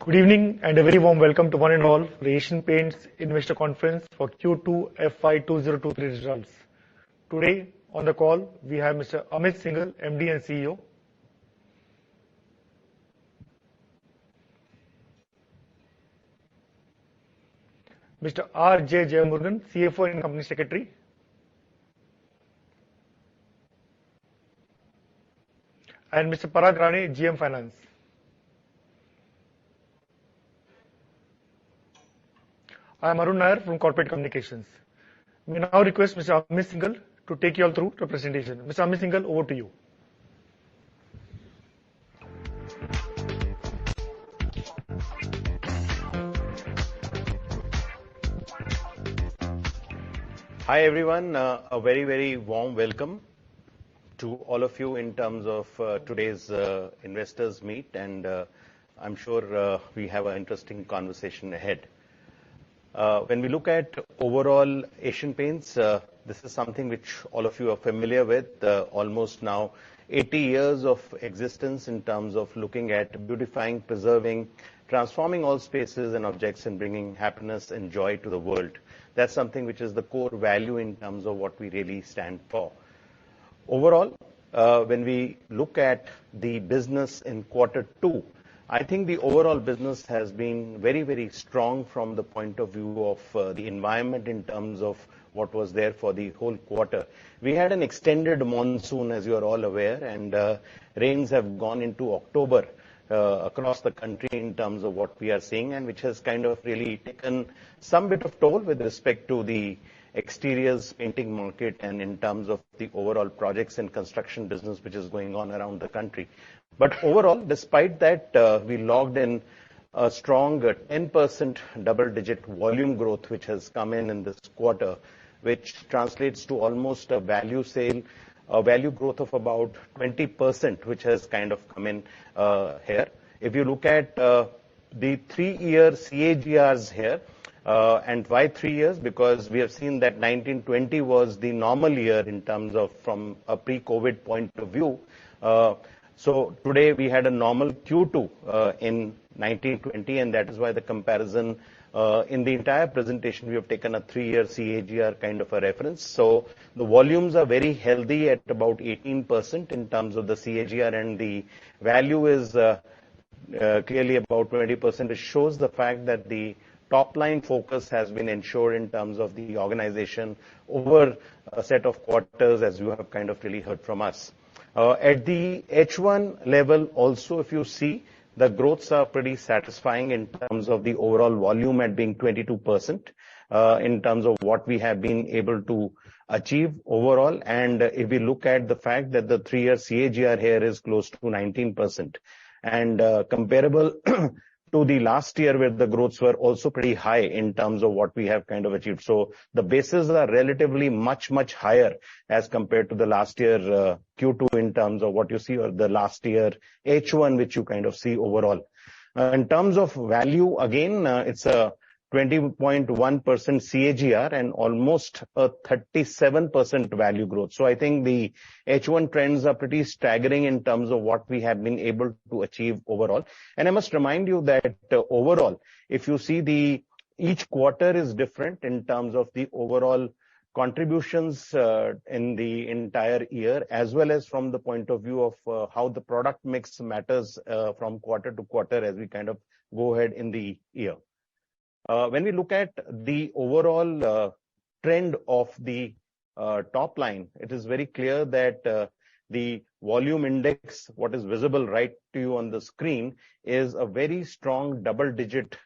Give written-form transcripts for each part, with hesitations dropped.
Good evening and a very warm welcome to one and all for the Asian Paints Investor Conference for Q2 FY2023 results. Today on the call we have Mr. Amit Singhal, MD and CEO, Mr. R.J. Jeyamurugan, CFO and Company Secretary, and Mr. Parag Rane, GM Finance. I am Arun Nair from Corporate Communications. We now request Mr. Amit Singhal to take you all through the presentation. Mr. Amit Singhal, over to you. Hi everyone, a very warm welcome to all of you in terms of today's investors meet, and I'm sure we have an interesting conversation ahead. When we look at overall Asian Paints, this is something which all of you are familiar with, almost now 80 years of existence in terms of looking at beautifying, preserving, transforming all spaces and objects and bringing happiness and joy to the world. That's something which is the core value in terms of what we really stand for. Overall, when we look at the business in Q2, I think the overall business has been very strong from the point of view of the environment in terms of what was there for the whole quarter. We had an extended monsoon, as you are all aware, and rains have gone into October across the country in terms of what we are seeing, and which has kind of really taken some bit of toll with respect to the exteriors painting market and in terms of the overall projects and construction business which is going on around the country. But overall, despite that, we logged in a strong 10% double-digit volume growth which has come in this quarter, which translates to almost a value growth of about 20%, which has kind of come in here. If you look at the 3-year CAGRs here, and why 3 years? Because we have seen that 1920 was the normal year in terms of from a pre-COVID point of view. So today we had a normal Q2 in 1920, and that is why the comparison in the entire presentation we have taken a 3-year CAGR kind of a reference. So the volumes are very healthy at about 18% in terms of the CAGR, and the value is clearly about 20%. It shows the fact that the top line focus has been ensured in terms of the organization over a set of quarters, as you have kind of really heard from us. At the H1 level also, if you see, the growths are pretty satisfying in terms of the overall volume at being 22%, in terms of what we have been able to achieve overall. And if we look at the fact that the 3-year CAGR here is close to 19%, and comparable to the last year where the growths were also pretty high in terms of what we have kind of achieved. So the bases are relatively much higher as compared to the last year Q2 in terms of what you see, or the last year H1 which you kind of see overall. In terms of value, again, it's a 20.1% CAGR and almost a 37% value growth. So I think the H1 trends are pretty staggering in terms of what we have been able to achieve overall. And I must remind you that overall, if you see each quarter is different in terms of the overall contributions in the entire year, as well as from the point of view of how the product mix matters from quarter to quarter as we kind of go ahead in the year. When we look at the overall trend of the top line, it is very clear that the volume index, what is visible right to you on the screen, is a very strong double-digit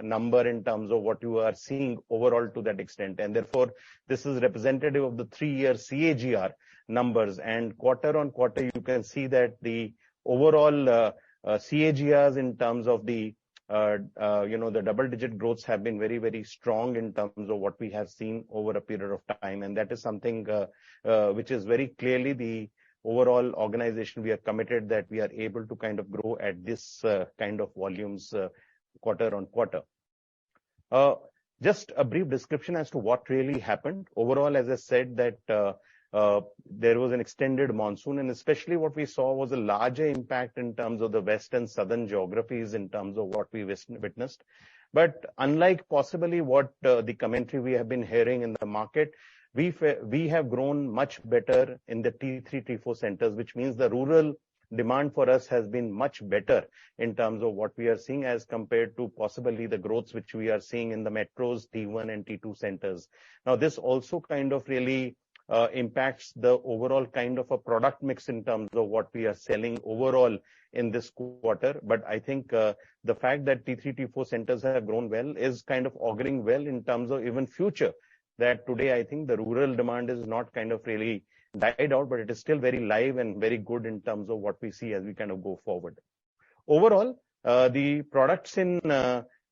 number in terms of what you are seeing overall to that extent. And therefore, this is representative of the 3-year CAGR numbers. And quarter on quarter, you can see that the overall CAGRs in terms of the the double-digit growths have been very strong in terms of what we have seen over a period of time. And that is something which is very clearly the overall organization. We are committed that we are able to kind of grow at this kind of volumes quarter on quarter. Just a brief description as to what really happened. Overall, as I said, that there was an extended monsoon, and especially what we saw was a larger impact in terms of the west and southern geographies in terms of what we witnessed. But unlike possibly what the commentary we have been hearing in the market, we have grown much better in the T3, T4 centers, which means the rural demand for us has been much better in terms of what we are seeing as compared to possibly the growths which we are seeing in the metros, T1 and T2 centers. Now, this also kind of really impacts the overall kind of a product mix in terms of what we are selling overall in this quarter. But I think the fact that T3, T4 centers have grown well is kind of auguring well in terms of even future. That today, I think the rural demand is not kind of really died out, but it is still very live and very good in terms of what we see as we kind of go forward. Overall, the products in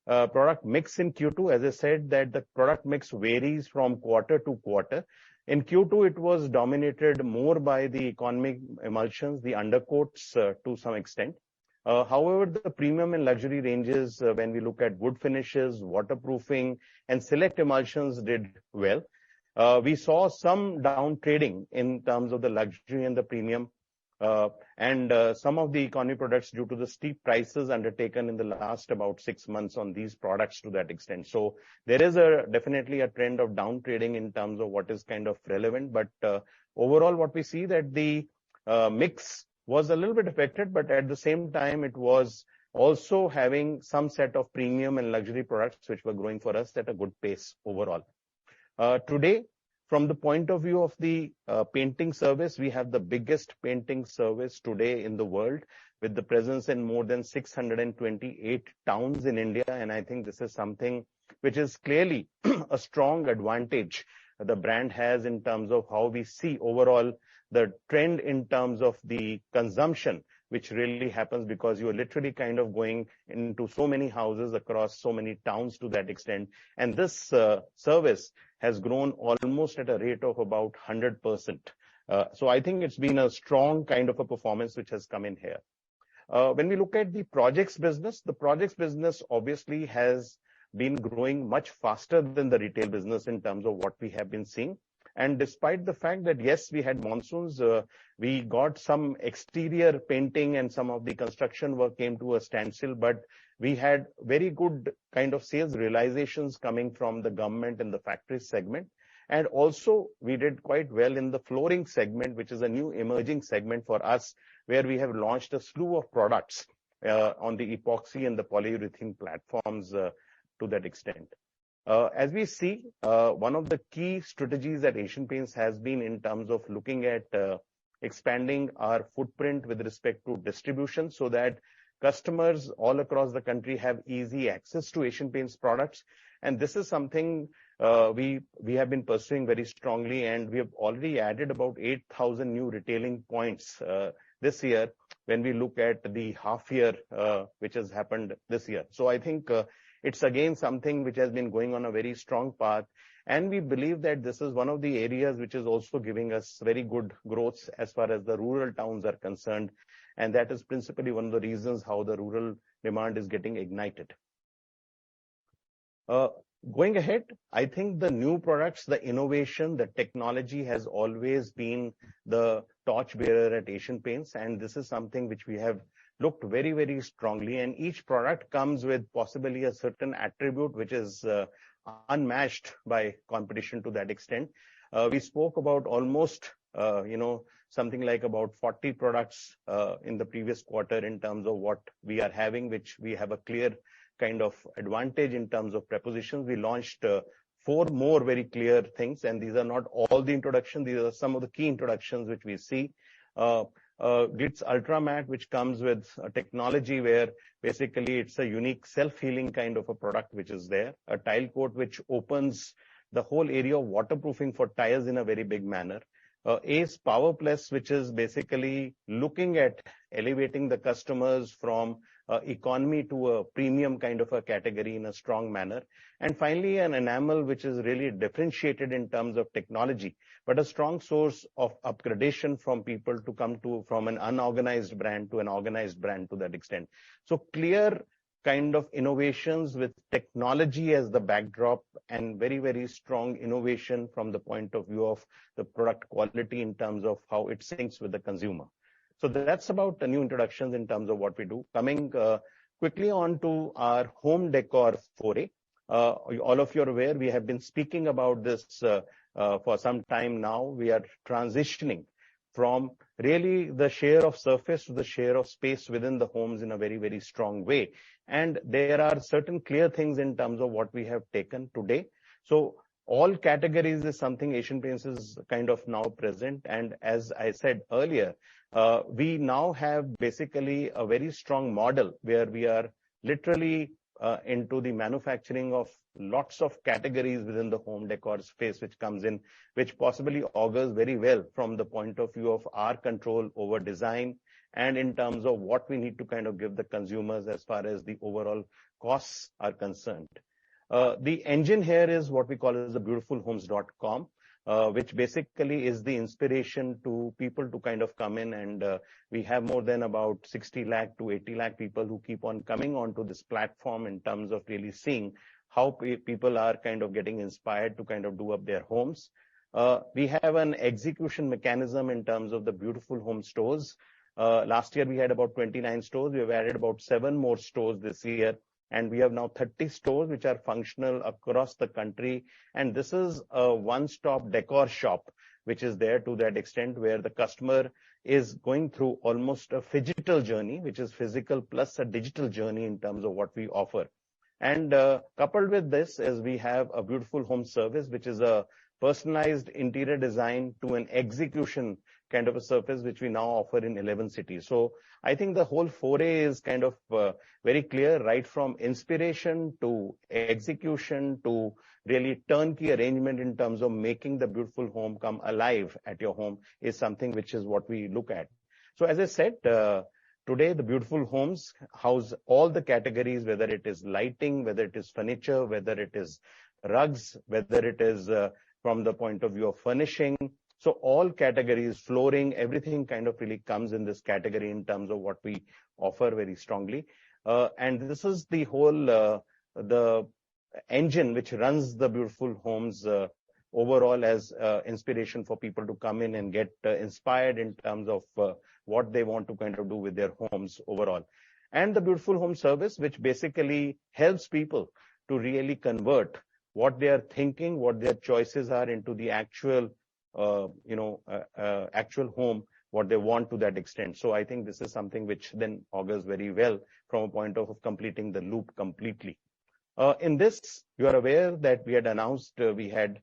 product mix in Q2, as I said, that the product mix varies from quarter to quarter. In Q2, it was dominated more by the economic emulsions, the undercoats to some extent. However, the premium and luxury ranges, when we look at wood finishes, waterproofing, and select emulsions did well. We saw some down trading in terms of the luxury and the premium, and some of the economy products due to the steep prices undertaken in the last about 6 months on these products to that extent. So there is definitely a trend of down trading in terms of what is kind of relevant. But overall, what we see that the mix was a little bit affected, but at the same time, it was also having some set of premium and luxury products which were growing for us at a good pace overall. Today, from the point of view of the painting service, we have the biggest painting service today in the world with the presence in more than 628 towns in India. And I think this is something which is clearly a strong advantage the brand has in terms of how we see overall the trend in terms of the consumption, which really happens because you are literally kind of going into so many houses across so many towns to that extent. And this service has grown almost at a rate of about 100%. So I think it's been a strong kind of a performance which has come in here. When we look at the projects business obviously has been growing much faster than the retail business in terms of what we have been seeing. And despite the fact that, yes, we had monsoons, we got some exterior painting and some of the construction work came to a standstill, but we had very good kind of sales realizations coming from the government in the factory segment. And also we did quite well in the flooring segment, which is a new emerging segment for us, where we have launched a slew of products on the epoxy and the polyurethane platforms to that extent. As we see, one of the key strategies that Asian Paints has been in terms of looking at expanding our footprint with respect to distribution so that customers all across the country have easy access to Asian Paints products. And this is something we have been pursuing very strongly, and we have already added about 8,000 new retailing points this year when we look at the half year which has happened this year. So I think it's again something which has been going on a very strong path, and we believe that this is one of the areas which is also giving us very good growth as far as the rural towns are concerned, and that is principally one of the reasons how the rural demand is getting ignited. Going ahead, I think the new products, the innovation, the technology has always been the torchbearer at Asian Paints, and this is something which we have looked very, very strongly. And each product comes with possibly a certain attribute which is unmatched by competition to that extent. We spoke about almost, something like about 40 products in the previous quarter in terms of what we are having, which we have a clear kind of advantage in terms of prepositions. We launched 4 more very clear things, and these are not all the introductions. These are some of the key introductions which we see. Glitz Ultra Matte, which comes with a technology where basically it's a unique self-healing kind of a product which is there. A tile coat which opens the whole area of waterproofing for tires in a very big manner. Ace Power Plus, which is basically looking at elevating the customers from economy to a premium kind of a category in a strong manner. And finally, an enamel which is really differentiated in terms of technology, but a strong source of upgradation from people to come to from an unorganized brand to an organized brand to that extent. So clear kind of innovations with technology as the backdrop and very, very strong innovation from the point of view of the product quality in terms of how it syncs with the consumer. So that's about the new introductions in terms of what we do. Coming quickly on to our home decor foray. All of you are aware, we have been speaking about this for some time now. We are transitioning from really the share of surface to the share of space within the homes in a very, very strong way. And there are certain clear things in terms of what we have taken today. So all categories is something Asian Paints is kind of now present. And as I said earlier, we now have basically a very strong model where we are literally into the manufacturing of lots of categories within the home decor space, which comes in, which possibly augurs very well from the point of view of our control over design and in terms of what we need to kind of give the consumers as far as the overall costs are concerned. The engine here is what we call as the beautifulhomes.com. Which basically is the inspiration to people to kind of come in, and we have more than about 60 lakh to 80 lakh people who keep on coming onto this platform in terms of really seeing how people are kind of getting inspired to kind of do up their homes. We have an execution mechanism in terms of the Beautiful Home stores. Last year we had about 29 stores. We have added about 7 more stores this year. And we have now 30 stores which are functional across the country. And this is a one-stop decor shop, which is there to that extent where the customer is going through almost a phygital journey, which is physical plus a digital journey in terms of what we offer. And coupled with this is we have a Beautiful Home service, which is a personalized interior design to an execution kind of a surface, which we now offer in 11 cities. So I think the whole foray is kind of very clear, right from inspiration to execution to really turnkey arrangement in terms of making the beautiful home come alive at your home is something which is what we look at. So as I said, today the Beautiful Homes house all the categories, whether it is lighting, whether it is furniture, whether it is rugs, whether it is from the point of view of furnishing. So all categories, flooring, everything kind of really comes in this category in terms of what we offer very strongly. And this is the whole, the engine which runs the Beautiful Homes overall as inspiration for people to come in and get inspired in terms of what they want to kind of do with their homes overall. And the Beautiful Home service, which basically helps people to really convert what they are thinking, what their choices are into the actual actual home, what they want to that extent. So I think this is something which then augurs very well from a point of completing the loop completely. In this, you are aware that we had announced we had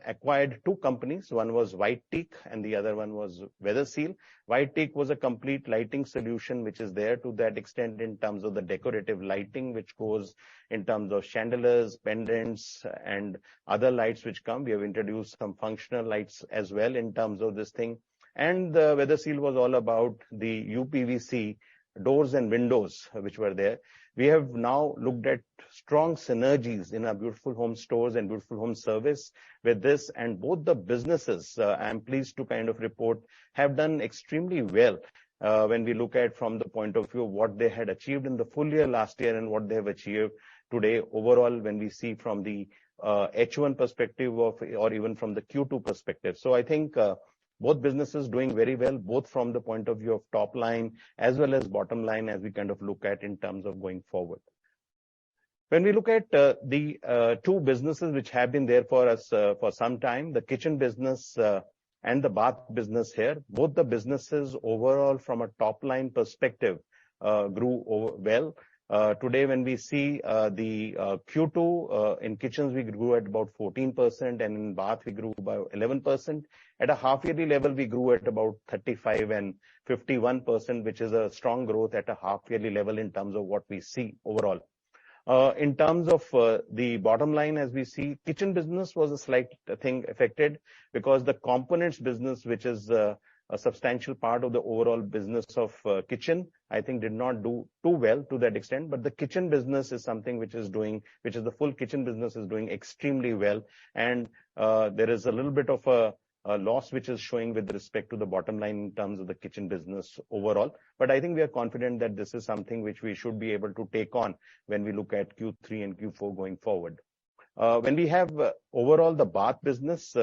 acquired 2 companies. One was White Teak and the other one was Weather Seal. White Teak was a complete lighting solution which is there to that extent in terms of the decorative lighting, which goes in terms of chandeliers, pendants, and other lights which come. We have introduced some functional lights as well in terms of this thing. And the Weather Seal was all about the UPVC doors and windows which were there. We have now looked at strong synergies in our Beautiful Home stores and Beautiful Home service with this, and both the businesses, I'm pleased to kind of report, have done extremely well when we look at from the point of view of what they had achieved in the full year last year and what they have achieved today overall when we see from the H1 perspective of, or even from the Q2 perspective. So I think both businesses doing very well, both from the point of view of top line as well as bottom line as we kind of look at in terms of going forward. When we look at the 2 businesses which have been there for us for some time, the kitchen business and the bath business here, both the businesses overall from a top line perspective grew well. Today, when we see the Q2 in kitchens, we grew at about 14%, and in bath, we grew by 11%. At a half-yearly level, we grew at about 35 and 51%, which is a strong growth at a half-yearly level in terms of what we see overall. In terms of the bottom line, as we see, kitchen business was a slight thing affected because the components business, which is a substantial part of the overall business of kitchen, I think did not do too well to that extent. But the kitchen business is something which is the full kitchen business is doing extremely well. And there is a little bit of a loss which is showing with respect to the bottom line in terms of the kitchen business overall. But I think we are confident that this is something which we should be able to take on when we look at Q3 and Q4 going forward. When we have overall the bath business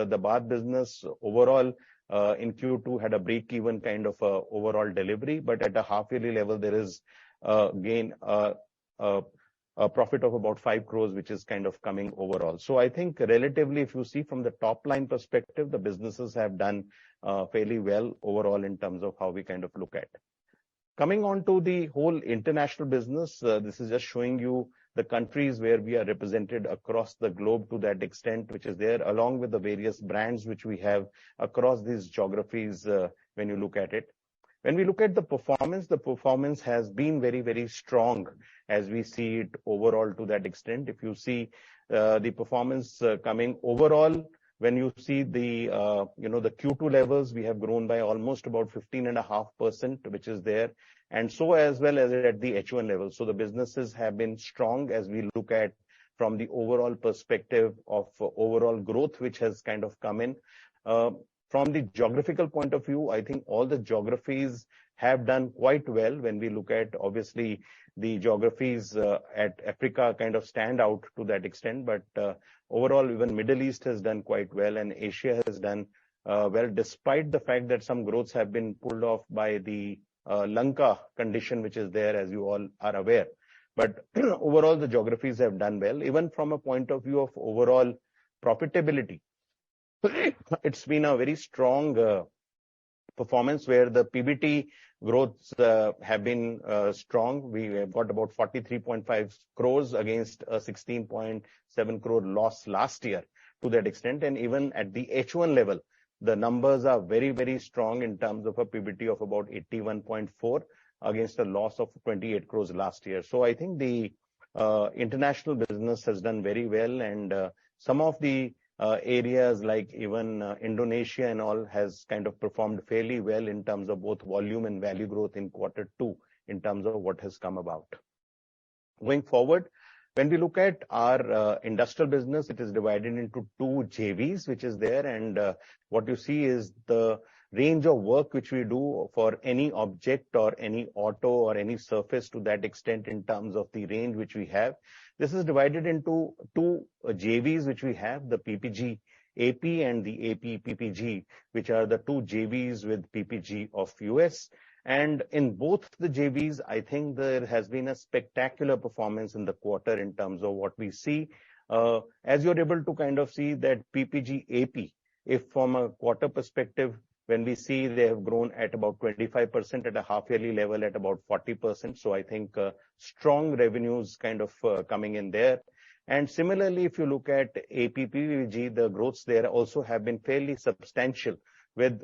overall in Q2 had a break-even kind of overall delivery, but at a half-yearly level there is gain a profit of about 5 crores, which is kind of coming overall. So I think relatively, if you see from the top line perspective, the businesses have done fairly well overall in terms of how we kind of look at. Coming on to the whole international business, this is just showing you the countries where we are represented across the globe to that extent, which is there, along with the various brands which we have across these geographies when you look at it. When we look at the performance has been very, very strong as we see it overall to that extent. If you see the performance coming overall, when you see the the Q2 levels, we have grown by almost about 15.5%, which is there, and so as well as at the H1 level. So the businesses have been strong as we look at from the overall perspective of overall growth, which has kind of come in. From the geographical point of view, I think all the geographies have done quite well. When we look at, obviously, the geographies at Africa kind of stand out to that extent, but overall, even Middle East has done quite well, and Asia has done well, despite the fact that some growths have been pulled off by the Lanka condition, which is there, as you all are aware. But overall, the geographies have done well. Even from a point of view of overall profitability, it's been a very strong performance where the PBT growths have been strong. We have got about 43.5 crores against a 16.7 crore loss last year to that extent. And even at the H1 level, the numbers are very, very strong in terms of a PBT of about 81.4 against a loss of 28 crores last year. So I think the international business has done very well, and some of the areas like even Indonesia and all has kind of performed fairly well in terms of both volume and value growth in Q2 in terms of what has come about. Going forward, when we look at our industrial business, it is divided into two JVs, which is there, and what you see is the range of work which we do for any object or any auto or any surface to that extent in terms of the range which we have. This is divided into two JVs which we have, the PPG AP and the AP PPG, which are the two JVs with PPG of US. And in both the JVs, I think there has been a spectacular performance in the quarter in terms of what we see. As you're able to kind of see that PPG AP, if from a quarter perspective, when we see they have grown at about 25%, at a half-yearly level at about 40%. So I think strong revenues kind of coming in there. And similarly, if you look at APPVG, the growths there also have been fairly substantial with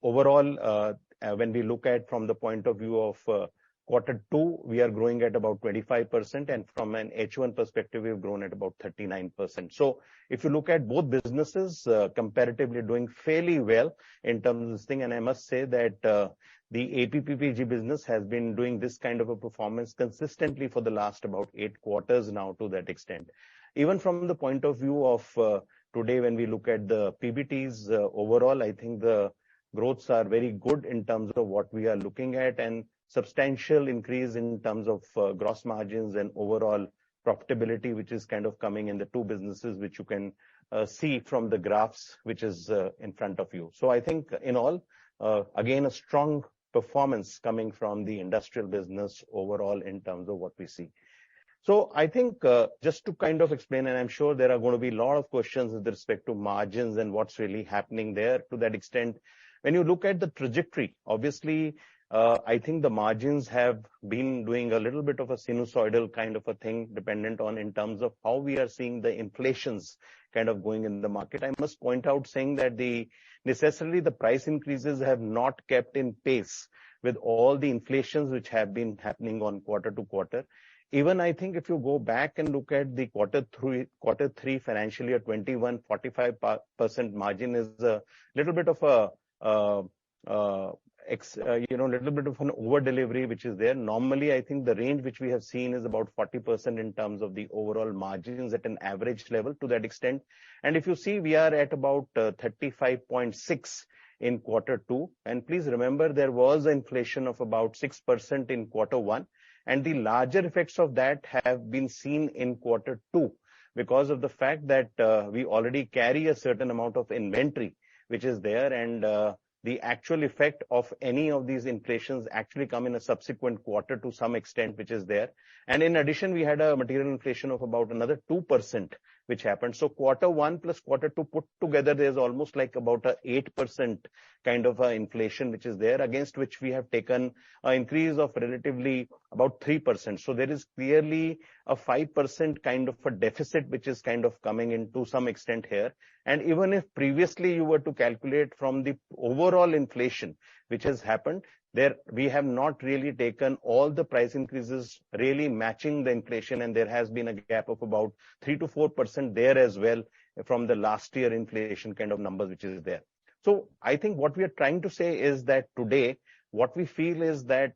overall, when we look at from the point of view of Q2, we are growing at about 25%, and from an H1 perspective, we've grown at about 39%. So if you look at both businesses, comparatively doing fairly well in terms of this thing, and I must say that the APPVG business has been doing this kind of a performance consistently for the last about 8 quarters now to that extent. Even from the point of view of today, when we look at the PBTs overall, I think the growths are very good in terms of what we are looking at, and substantial increase in terms of gross margins and overall profitability, which is kind of coming in the two businesses, which you can see from the graphs, which is in front of you. So I think in all, again, a strong performance coming from the industrial business overall in terms of what we see. So I think just to kind of explain, and I'm sure there are going to be a lot of questions with respect to margins and what's really happening there to that extent. When you look at the trajectory, obviously, I think the margins have been doing a little bit of a sinusoidal kind of a thing, dependent on in terms of how we are seeing the inflations kind of going in the market. I must point out saying that necessarily the price increases have not kept in pace with all the inflations which have been happening on quarter to quarter. Even I think if you go back and look at the Q3 financial year 21, 45% margin is a little bit of a little bit of an over delivery which is there. Normally, I think the range which we have seen is about 40% in terms of the overall margins at an average level to that extent. And if you see, we are at about 35.6 in quarter 2. And please remember, there was inflation of about 6% in quarter 1. And the larger effects of that have been seen in quarter 2 because of the fact that we already carry a certain amount of inventory which is there, and the actual effect of any of these inflations actually come in a subsequent quarter to some extent, which is there. And in addition, we had a material inflation of about another 2%, which happened. So quarter 1 plus quarter 2 put together, there's almost like about a 8% kind of inflation, which is there, against which we have taken an increase of relatively about 3%. So there is clearly a 5% kind of a deficit, which is kind of coming in to some extent here. And even if previously you were to calculate from the overall inflation which has happened, there we have not really taken all the price increases really matching the inflation, and there has been a gap of about 3 to 4% there as well from the last year inflation kind of numbers which is there. So I think what we are trying to say is that today what we feel is that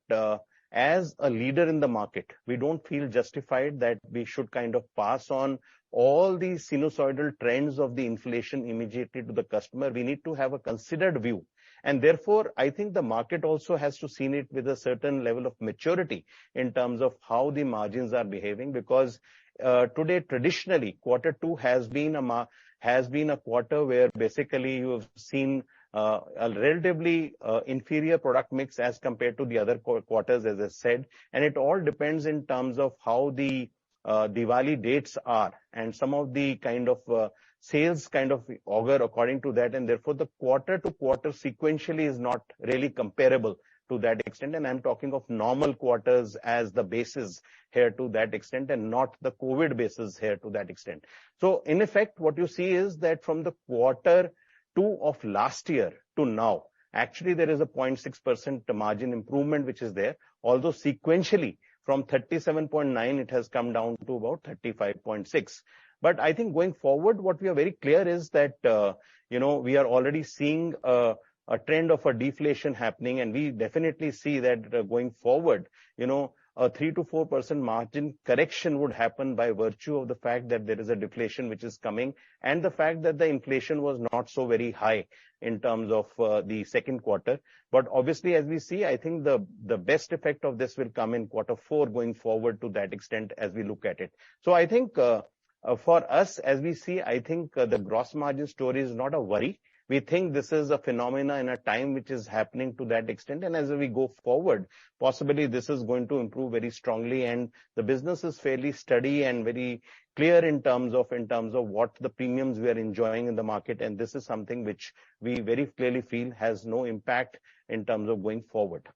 as a leader in the market, we don't feel justified that we should kind of pass on all these sinusoidal trends of the inflation immediately to the customer. We need to have a considered view. And therefore, I think the market also has to see it with a certain level of maturity in terms of how the margins are behaving, because today, traditionally, quarter 2 has been a quarter where basically you have seen a relatively inferior product mix as compared to the other quarters, as I said. And it all depends in terms of how the Diwali dates are, and some of the kind of sales kind of augur according to that, and therefore the quarter to quarter sequentially is not really comparable to that extent. And I'm talking of normal quarters as the basis here to that extent, and not the COVID basis here to that extent. So in effect, what you see is that from the quarter 2 of last year to now, actually there is a 0.6% margin improvement which is there, although sequentially from 37.9 it has come down to about 35.6. But I think going forward, what we are very clear is that we are already seeing a trend of a deflation happening, and we definitely see that going forward, a 3 to 4% margin correction would happen by virtue of the fact that there is a deflation which is coming, and the fact that the inflation was not so very high in terms of the second quarter. But obviously, as we see, I think the best effect of this will come in quarter 4 going forward to that extent as we look at it. So I think for us, as we see, I think the gross margin story is not a worry. We think this is a phenomena in a time which is happening to that extent. And as we go forward, possibly this is going to improve very strongly. And the business is fairly steady and very clear in terms of what the premiums we are enjoying in the market. And this is something which we very clearly feel has no impact in terms of going forward.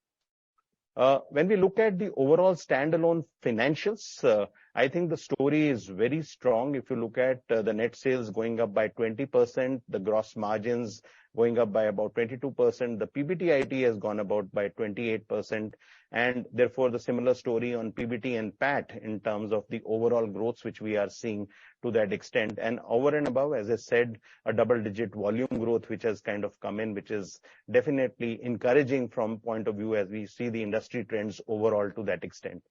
When we look at the overall standalone financials, I think the story is very strong. If you look at the net sales going up by 20%, the gross margins going up by about 22%, the PBTIT has gone about by 28%, and therefore the similar story on PBT and PAT in terms of the overall growth which we are seeing to that extent. And over and above, as I said, a double-digit volume growth which has kind of come in, which is definitely encouraging from point of view as we see the industry trends overall to that extent.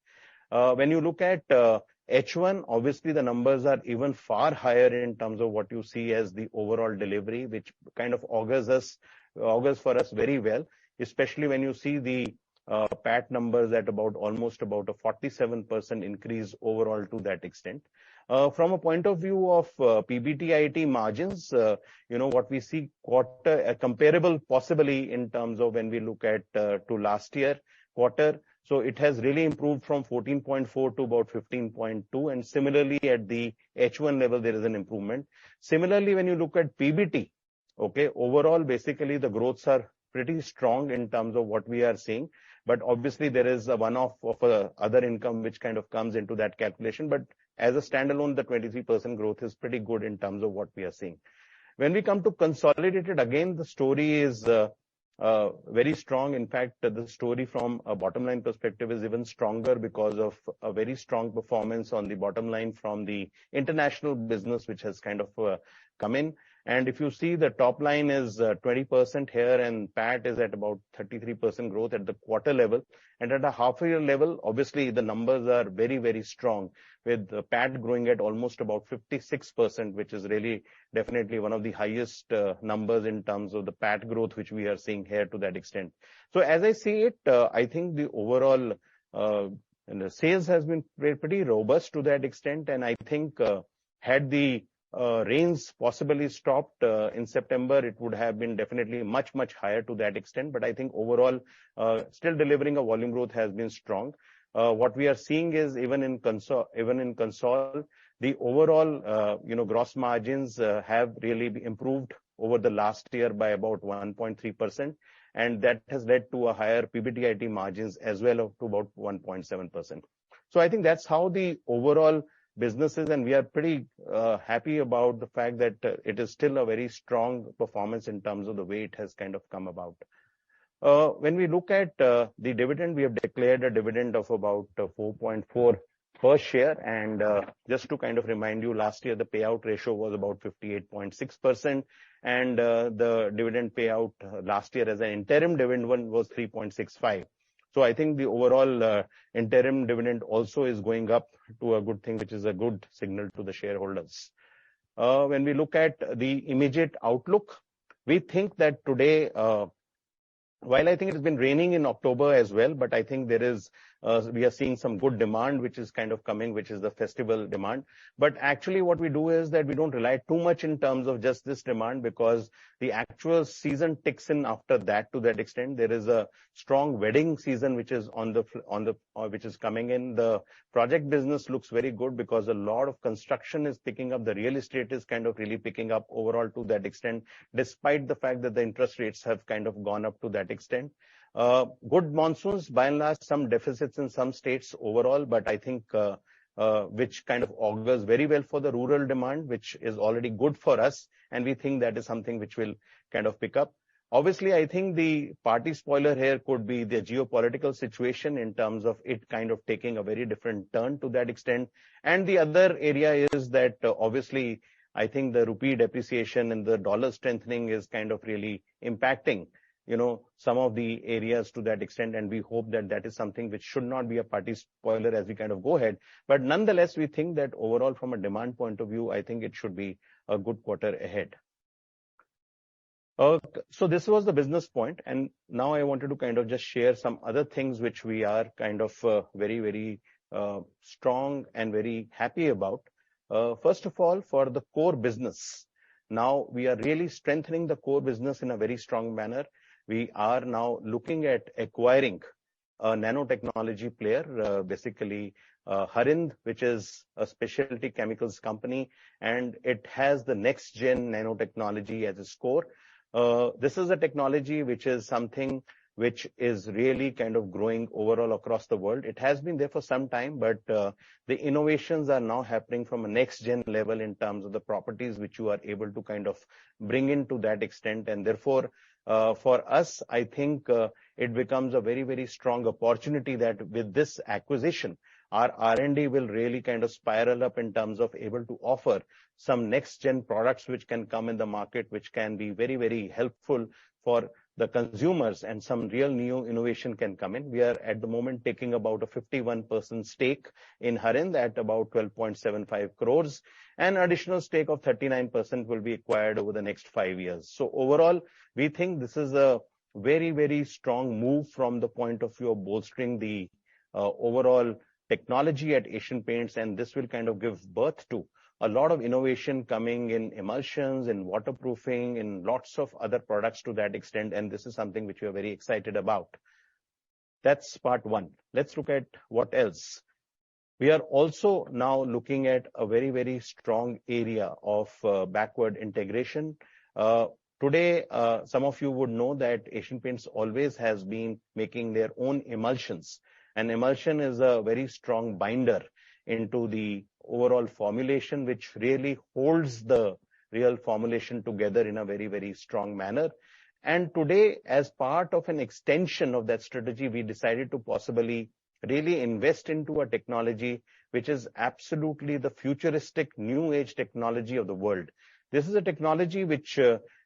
When you look at H1, obviously the numbers are even far higher in terms of what you see as the overall delivery, which kind of augurs for us very well, especially when you see the PAT numbers at almost about a 47% increase overall to that extent. From a point of view of PBTIT margins, what we see quarter comparable possibly in terms of when we look at to last year quarter. So it has really improved from 14.4 to about 15.2, and similarly at the H1 level there is an improvement. Similarly, when you look at PBT, overall basically the growths are pretty strong in terms of what we are seeing, but obviously there is a one-off of other income which kind of comes into that calculation. But as a standalone, the 23% growth is pretty good in terms of what we are seeing. When we come to consolidated, again the story is very strong. In fact, the story from a bottom line perspective is even stronger because of a very strong performance on the bottom line from the international business, which has kind of come in. And if you see, the top line is 20% here, and PAT is at about 33% growth at the quarter level. And at a half-year level, obviously, the numbers are very, very strong, with the PAT growing at almost about 56%, which is really definitely one of the highest numbers in terms of the PAT growth, which we are seeing here to that extent. So as I see it, I think the overall and the sales has been pretty robust to that extent. And I think had the rains possibly stopped in September, it would have been definitely much, much higher to that extent. But I think overall, still delivering a volume growth has been strong. What we are seeing is even in Concall, the overall, gross margins have really improved over the last year by about 1.3%. And that has led to a higher PBDIT margins as well of to about 1.7%. So I think that's how the overall businesses, and we are pretty happy about the fact that it is still a very strong performance in terms of the way it has kind of come about. When we look at the dividend, we have declared a dividend of about 4.4 per share. And just to kind of remind you, last year the payout ratio was about 58.6%, and the dividend payout last year as an interim dividend one was 3.65. So I think the overall interim dividend also is going up to a good thing, which is a good signal to the shareholders. When we look at the immediate outlook, we think that today, while I think it has been raining in October as well, but I think there is, we are seeing some good demand, which is kind of coming, which is the festival demand. But actually what we do is that we don't rely too much in terms of just this demand, because the actual season ticks in after that to that extent. There is a strong wedding season, which is which is coming in. The project business looks very good because a lot of construction is picking up. The real estate is kind of really picking up overall to that extent, despite the fact that the interest rates have kind of gone up to that extent. Good monsoons, by and large, some deficits in some states overall, but I think which kind of augurs very well for the rural demand, which is already good for us, and we think that is something which will kind of pick up. Obviously, I think the party spoiler here could be the geopolitical situation in terms of it kind of taking a very different turn to that extent. And the other area is that obviously, I think the rupee depreciation and the dollar strengthening is kind of really impacting some of the areas to that extent, and we hope that that is something which should not be a party spoiler as we kind of go ahead. But nonetheless, we think that overall, from a demand point of view, I think it should be a good quarter ahead. So this was the business point, and now I wanted to kind of just share some other things which we are kind of very, very strong and very happy about. First of all, for the core business, now we are really strengthening the core business in a very strong manner. We are now looking at acquiring a nanotechnology player, basically Harind, which is a specialty chemicals company, and it has the next gen nanotechnology as its core. This is a technology which is something which is really kind of growing overall across the world. It has been there for some time, but the innovations are now happening from a next gen level in terms of the properties which you are able to kind of bring into that extent. And therefore, for us, I think it becomes a very, very strong opportunity that with this acquisition, our R&D will really kind of spiral up in terms of able to offer some next gen products which can come in the market, which can be very, very helpful for the consumers, and some real new innovation can come in. We are at the moment taking about a 51% stake in Harind at about 12.75 crores. An additional stake of 39% will be acquired over the next 5 years. So overall, we think this is a very, very strong move from the point of view of bolstering the overall technology at Asian Paints, and this will kind of give birth to a lot of innovation coming in emulsions, in waterproofing, in lots of other products to that extent, and this is something which we are very excited about. That's part one. Let's look at what else. We are also now looking at a very, very strong area of backward integration. Today, some of you would know that Asian Paints always has been making their own emulsions. And emulsion is a very strong binder into the overall formulation, which really holds the real formulation together in a very, very strong manner. And today, as part of an extension of that strategy, we decided to possibly really invest into a technology which is absolutely the futuristic new age technology of the world. This is a technology which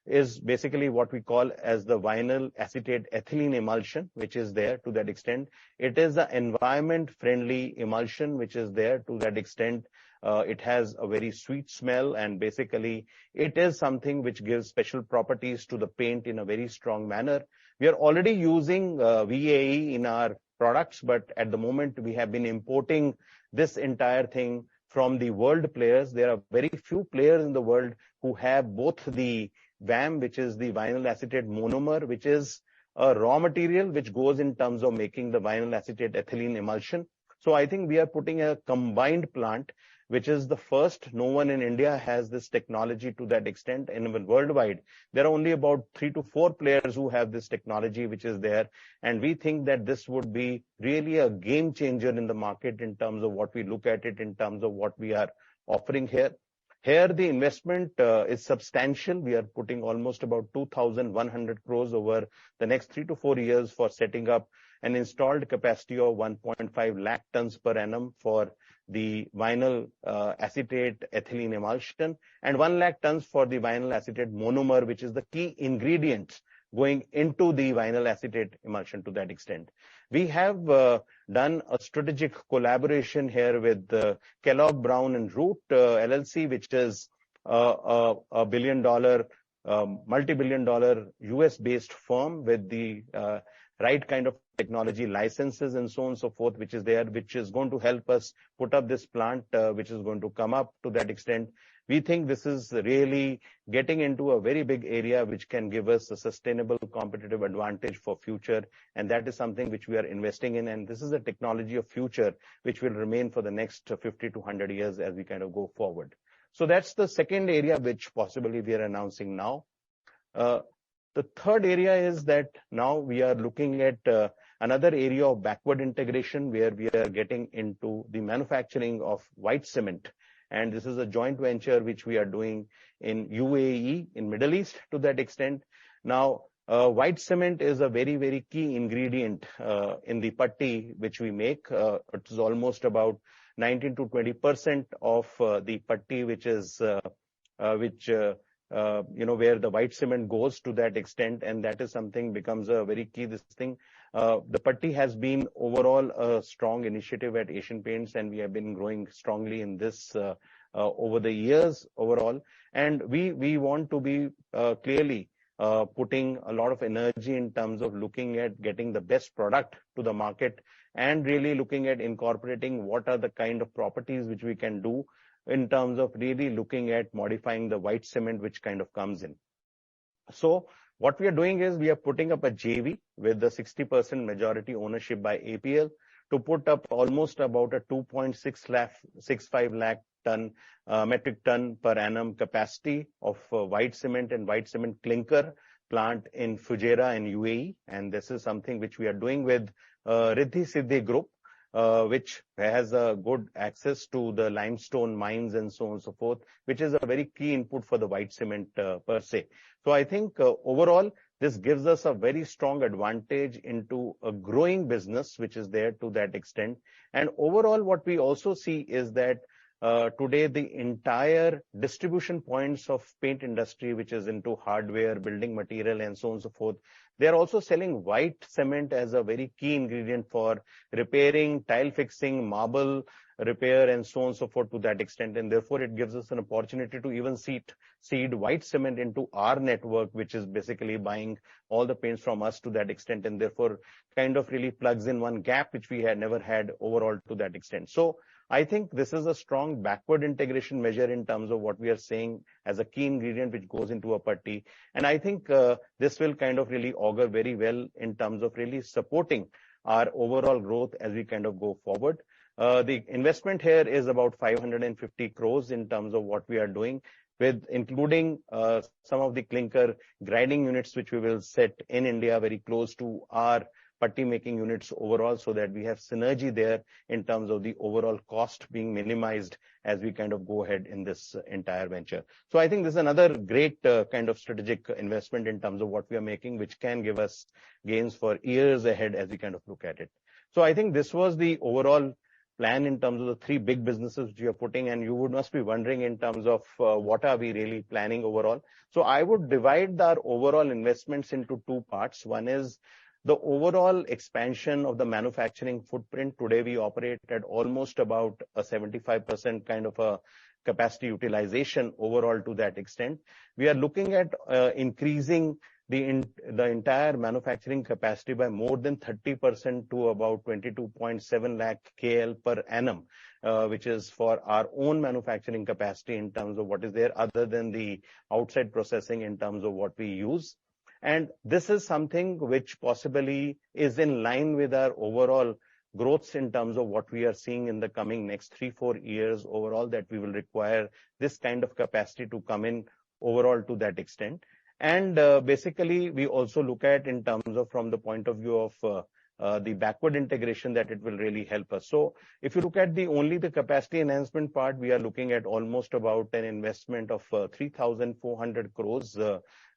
is basically what we call as the vinyl acetate ethylene emulsion, which is there to that extent. It is an environment-friendly emulsion, which is there to that extent. It has a very sweet smell, and basically it is something which gives special properties to the paint in a very strong manner. We are already using VAE in our products, but at the moment we have been importing this entire thing from the world players. There are very few players in the world who have both the VAM, which is the vinyl acetate monomer, which is a raw material which goes in terms of making the vinyl acetate ethylene emulsion. So I think we are putting a combined plant, which is the first. No one in India has this technology to that extent, and even worldwide there are only about 3 to 4 players who have this technology which is there, and we think that this would be really a game changer in the market in terms of what we look at it, in terms of what we are offering here. Here the investment is substantial. We are putting almost about 2,100 crores over the next 3 to 4 years for setting up an installed capacity of 1.5 lakh tons per annum for the vinyl acetate ethylene emulsion, and 1 lakh tons for the vinyl acetate monomer, which is the key ingredient going into the vinyl acetate emulsion to that extent. We have done a strategic collaboration here with Kellogg Brown and Root LLC, which is a multi-billion-dollar US-based firm with the right kind of technology licenses and so on and so forth, which is there, which is going to help us put up this plant, which is going to come up to that extent. We think this is really getting into a very big area which can give us a sustainable competitive advantage for future, and that is something which we are investing in, and this is a technology of future which will remain for the next 50 to 100 years as we kind of go forward. So that's the second area which possibly we are announcing now. The third area is that now we are looking at another area of backward integration where we are getting into the manufacturing of white cement. And this is a joint venture which we are doing in UAE, in Middle East to that extent. Now, white cement is a very, very key ingredient in the putty which we make. It is almost about 19 to 20% of the putty, which is where the white cement goes to that extent, and that is something becomes a very key this thing. The putty has been overall a strong initiative at Asian Paints, and we have been growing strongly in this over the years overall. And we want to be clearly putting a lot of energy in terms of looking at getting the best product to the market and really looking at incorporating what are the kind of properties which we can do in terms of really looking at modifying the white cement which kind of comes in. So what we are doing is we are putting up a JV with the 60% majority ownership by APL to put up almost about a 2.65 lakh ton metric ton per annum capacity of white cement and white cement clinker plant in Fujairah in UAE. And this is something which we are doing with Riddhi Siddhi Group, which has a good access to the limestone mines and so on and so forth, which is a very key input for the white cement per se. So I think overall, this gives us a very strong advantage into a growing business, which is there to that extent. And overall, what we also see is that today the entire distribution points of paint industry, which is into hardware, building material, and so on and so forth, they are also selling white cement as a very key ingredient for repairing, tile fixing, marble repair, and so on and so forth to that extent. And therefore, it gives us an opportunity to even seed white cement into our network, which is basically buying all the paints from us to that extent, and therefore kind of really plugs in one gap which we had never had overall to that extent. So I think this is a strong backward integration measure in terms of what we are saying as a key ingredient which goes into a putty. And I think this will kind of really augur very well in terms of really supporting our overall growth as we kind of go forward. The investment here is about 550 crores in terms of what we are doing, with including some of the clinker grinding units which we will set in India very close to our putty making units overall, so that we have synergy there in terms of the overall cost being minimized as we kind of go ahead in this entire venture. So I think this is another great kind of strategic investment in terms of what we are making, which can give us gains for years ahead as we kind of look at it. So I think this was the overall plan in terms of the three big businesses which you are putting, and you must be wondering in terms of what are we really planning overall. So I would divide our overall investments into two parts. One is the overall expansion of the manufacturing footprint. Today we operate at almost about a 75% kind of a capacity utilization overall to that extent. We are looking at increasing the entire manufacturing capacity by more than 30% to about 22.7 lakh KL per annum, which is for our own manufacturing capacity in terms of what is there other than the outside processing in terms of what we use. And this is something which possibly is in line with our overall growths in terms of what we are seeing in the coming next 3-4 years overall, that we will require this kind of capacity to come in overall to that extent. And basically, we also look at in terms of from the point of view of the backward integration that it will really help us. So if you look at only the capacity enhancement part, we are looking at almost about an investment of 3,400 crores,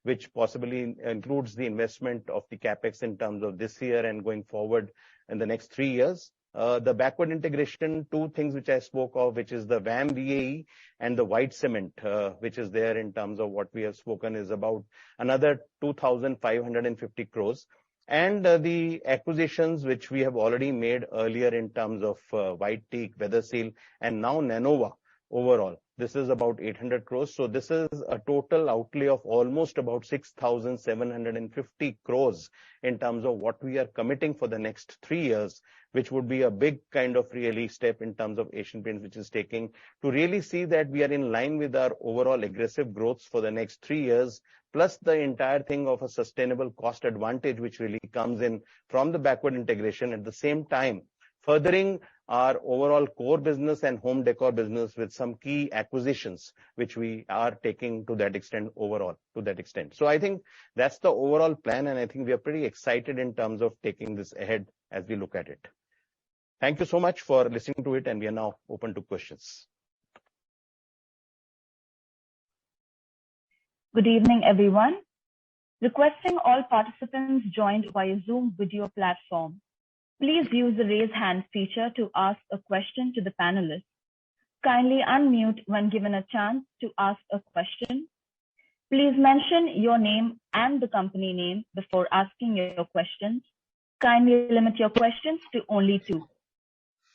which possibly includes the investment of the capex in terms of this year and going forward in the next 3 years. The backward integration, two things which I spoke of, which is the VAM VAE and the white cement, which is there in terms of what we have spoken, is about another 2,550 crores. And the acquisitions which we have already made earlier in terms of White Teak, Weather Seal, and now Nanova overall. This is about 800 crores. So this is a total outlay of almost about 6,750 crores in terms of what we are committing for the next 3 years, which would be a big kind of really step in terms of Asian Paints, which is taking to really see that we are in line with our overall aggressive growths for the next 3 years, plus the entire thing of a sustainable cost advantage, which really comes in from the backward integration, at the same time furthering our overall core business and home decor business with some key acquisitions, which we are taking to that extent overall, to that extent. So I think that's the overall plan, and I think we are pretty excited in terms of taking this ahead as we look at it. Thank you so much for listening to it, and we are now open to questions. Good evening, everyone. Requesting all participants joined via Zoom video platform. Please use the raise hand feature to ask a question to the panelists. Kindly unmute when given a chance to ask a question. Please mention your name and the company name before asking your questions. Kindly limit your questions to only 2.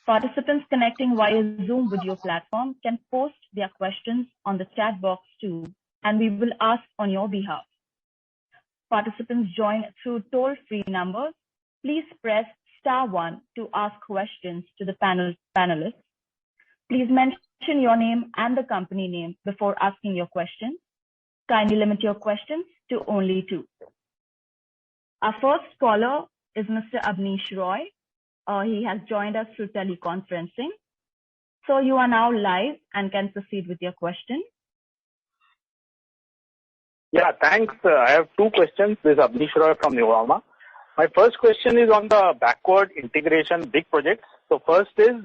Participants connecting via Zoom video platform can post their questions on the chat box too, and we will ask on your behalf. Participants join through toll-free numbers. Please press *1 to ask questions to the panelists. Please mention your name and the company name before asking your question. Kindly limit your questions to only 2. Our first caller is Mr. Abneesh Roy. He has joined us through teleconferencing. So you are now live and can proceed with your question. Yeah, thanks. I have 2 questions. This is Abneesh Roy from Nuvama. My first question is on the backward integration big projects. So first is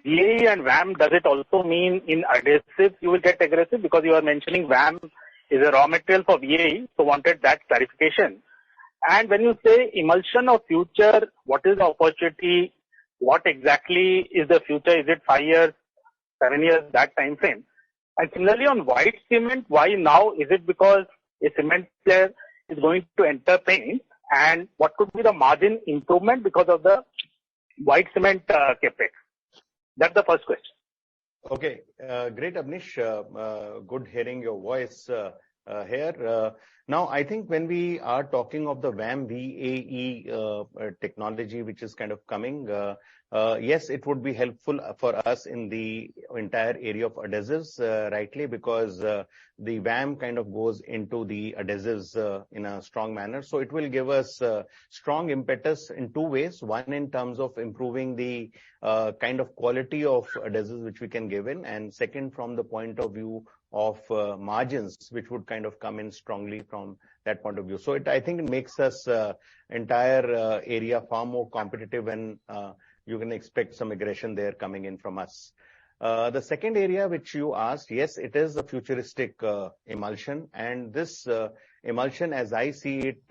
VAE and VAM. Does it also mean in adhesive you will get aggressive? Because you are mentioning VAM is a raw material for VAE. So wanted that clarification. And when you say emulsion of future, what is the opportunity? What exactly is the future? Is it 5 years, 7 years, that time frame? And similarly on white cement, why now? Is it because a cement player is going to enter paint? And what could be the margin improvement because of the white cement capex? That's the first question. Okay, great, Abneesh. Good hearing your voice here. Now, I think when we are talking of the VAM VAE technology, which is kind of coming, yes, it would be helpful for us in the entire area of adhesives, rightly, because the VAM kind of goes into the adhesives in a strong manner. So it will give us strong impetus in 2 ways. One, in terms of improving the kind of quality of adhesives which we can give in, and second, from the point of view of margins, which would kind of come in strongly from that point of view. So I think it makes us entire area far more competitive, and you can expect some aggression there coming in from us. The second area which you asked, yes, it is a futuristic emulsion, and this emulsion, as I see it,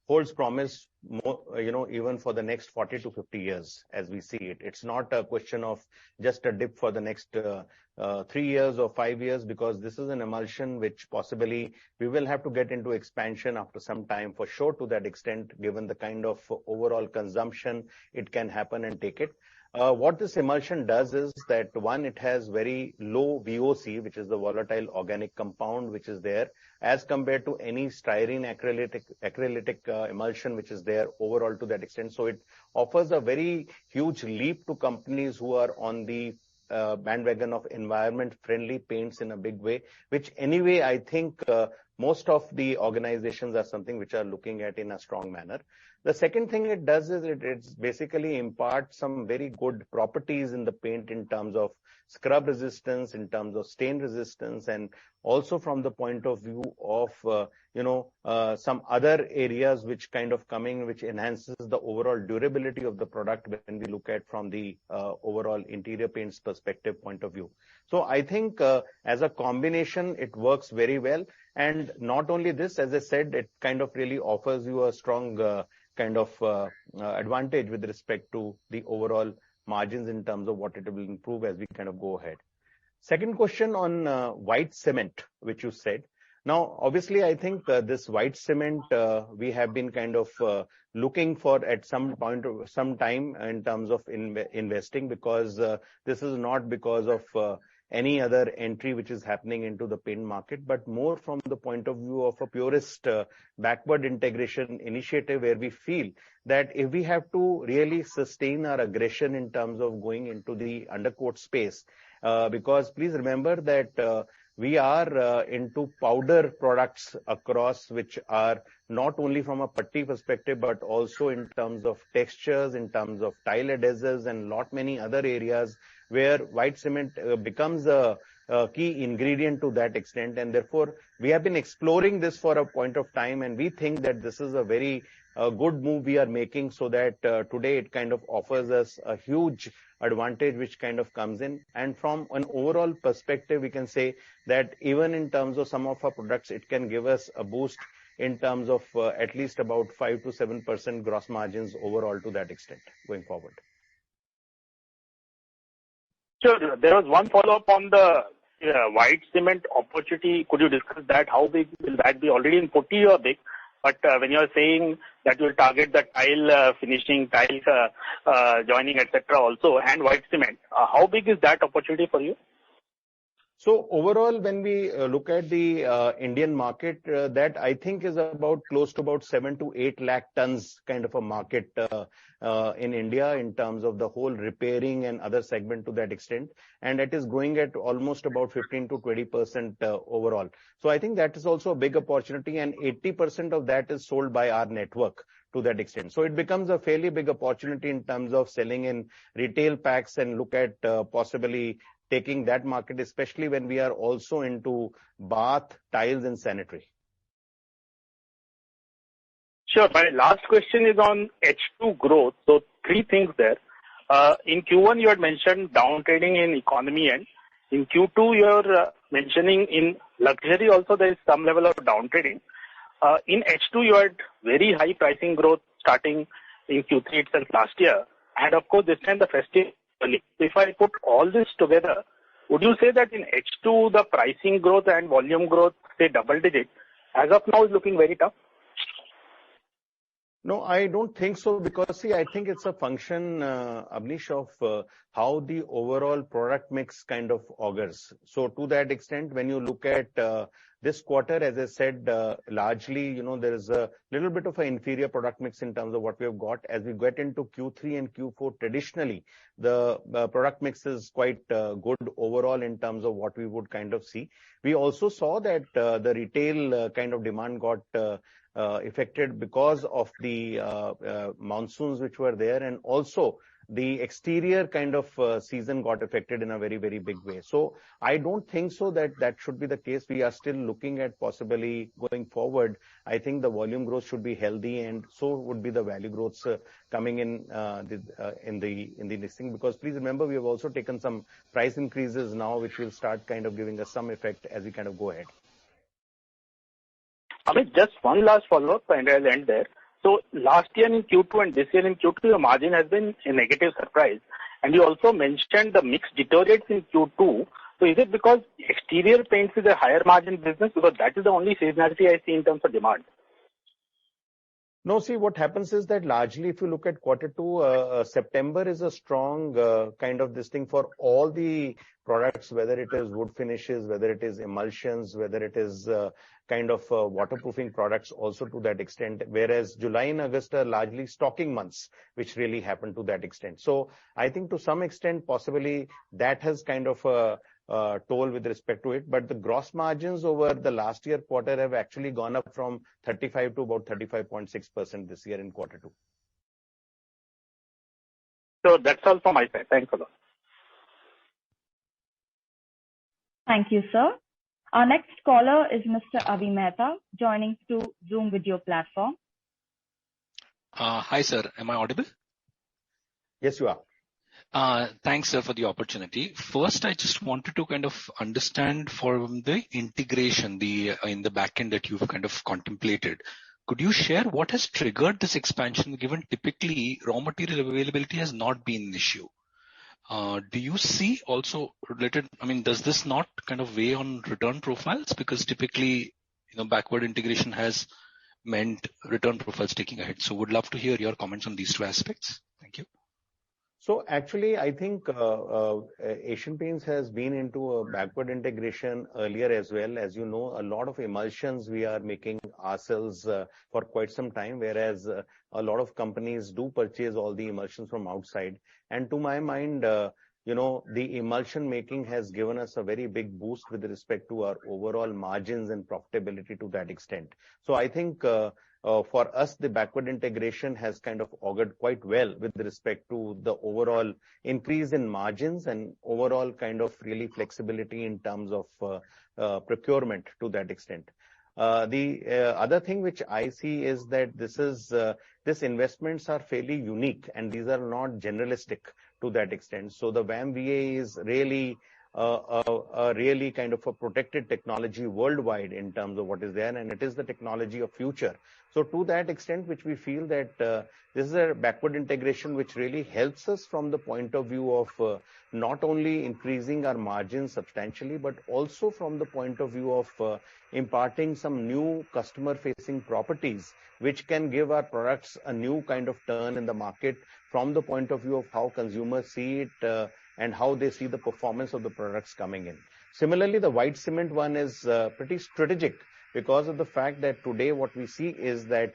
holds promise even for the next 40 to 50 years as we see it. It's not a question of just a dip for the next 3 years or 5 years, because this is an emulsion which possibly we will have to get into expansion after some time for sure, to that extent, given the kind of overall consumption it can happen and take it. What this emulsion does is that, one, it has very low VOC, which is the volatile organic compound, which is there, as compared to any styrene acrylic emulsion, which is there overall to that extent. So it offers a very huge leap to companies who are on the bandwagon of environment-friendly paints in a big way, which anyway, I think most of the organizations are something which are looking at in a strong manner. The second thing it does is it's basically imparts some very good properties in the paint in terms of scrub resistance, in terms of stain resistance, and also from the point of view of some other areas which kind of which enhances the overall durability of the product when we look at from the overall interior paints perspective point of view. So I think as a combination, it works very well. And not only this, as I said, it kind of really offers you a strong advantage with respect to the overall margins in terms of what it will improve as we kind of go ahead. Second question on white cement, which you said. Now, obviously, I think this white cement we have been kind of looking for at some point, some time in terms of investing, because this is not because of any other entry which is happening into the paint market, but more from the point of view of a purist backward integration initiative, where we feel that if we have to really sustain our aggression in terms of going into the undercoat space, because please remember that we are into powder products across, which are not only from a putty perspective, but also in terms of textures, in terms of tile adhesives, and lot many other areas where white cement becomes a key ingredient to that extent. And therefore, we have been exploring this for a point of time, and we think that this is a very good move we are making, so that today it kind of offers us a huge advantage which kind of comes in. And from an overall perspective, we can say that even in terms of some of our products, it can give us a boost in terms of at least about 5 to 7% gross margins overall to that extent going forward. Sure. There was one follow-up on the white cement opportunity. Could you discuss that? How big will that be? Already in putty or big? But when you are saying that you will target the tile finishing, tile joining, etc. also, and white cement, how big is that opportunity for you? So overall, when we look at the Indian market, that I think is about close to about 7 to 8 lakh tons kind of a market in India in terms of the whole repairing and other segment to that extent. And it is growing at almost about 15 to 20% overall. So I think that is also a big opportunity, and 80% of that is sold by our network to that extent. So it becomes a fairly big opportunity in terms of selling in retail packs, and look at possibly taking that market, especially when we are also into bath, tiles, and sanitary. Sure. My last question is on H2 growth. So three things there. In Q1, you had mentioned down trading in economy end. In Q2, you're mentioning in luxury also there is some level of down trading. In H2, you had very high pricing growth starting in Q3 itself last year. And of course, this time the festive. If I put all this together, would you say that in H2, the pricing growth and volume growth, say double digit, as of now is looking very tough? No, I don't think so, because see, I think it's a function, Abnish, of how the overall product mix kind of augurs. So to that extent, when you look at this quarter, as I said, largely, there is a little bit of an inferior product mix in terms of what we have got. As we get into Q3 and Q4, traditionally, the product mix is quite good overall in terms of what we would kind of see. We also saw that the retail kind of demand got affected because of the monsoons which were there, and also the exterior kind of season got affected in a very, very big way. So I don't think so that that should be the case. We are still looking at possibly going forward. I think the volume growth should be healthy, and so would be the value growths coming in the listing. Because please remember, we have also taken some price increases now, which will start kind of giving us some effect as we kind of go ahead. Amit, just one last follow-up and I'll end there. So last year in Q2 and this year in Q2, the margin has been a negative surprise. And you also mentioned the mix deteriorates in Q2. So is it because exterior paints is a higher margin business? Because that is the only seasonality I see in terms of demand. No, see, what happens is that largely if you look at Q2, September is a strong kind of this thing for all the products, whether it is wood finishes, whether it is emulsions, whether it is kind of waterproofing products also to that extent, whereas July and August are largely stocking months, which really happen to that extent. So I think to some extent, possibly that has kind of toll with respect to it, but the gross margins over the last year quarter have actually gone up from 35 to about 35.6% this year in Q2. So that's all from my side. Thanks a lot. Thank you, sir. Our next caller is Mr. Avi Mehta, joining through Zoom video platform. Hi, sir. Am I audible? Yes, you are. Thanks, sir, for the opportunity. First, I just wanted to kind of understand from the integration, in the back end that you've kind of contemplated. Could you share what has triggered this expansion, given typically raw material availability has not been an issue? Do you see also related, I mean, does this not kind of weigh on return profiles? Because typically, backward integration has meant return profiles taking ahead. So would love to hear your comments on these two aspects. Thank you. So actually, I think Asian Paints has been into a backward integration earlier as well. As you know, a lot of emulsions we are making ourselves for quite some time, whereas a lot of companies do purchase all the emulsions from outside. And to my mind, the emulsion making has given us a very big boost with respect to our overall margins and profitability to that extent. So I think for us, the backward integration has kind of augured quite well with respect to the overall increase in margins and overall kind of really flexibility in terms of procurement to that extent. The other thing which I see is that this investments are fairly unique and these are not generalistic to that extent. So the VAM-VA is really a really kind of a protected technology worldwide in terms of what is there, and it is the technology of future. So to that extent, which we feel that this is a backward integration which really helps us from the point of view of not only increasing our margins substantially, but also from the point of view of imparting some new customer-facing properties, which can give our products a new kind of turn in the market from the point of view of how consumers see it and how they see the performance of the products coming in. Similarly, the white cement one is pretty strategic because of the fact that today what we see is that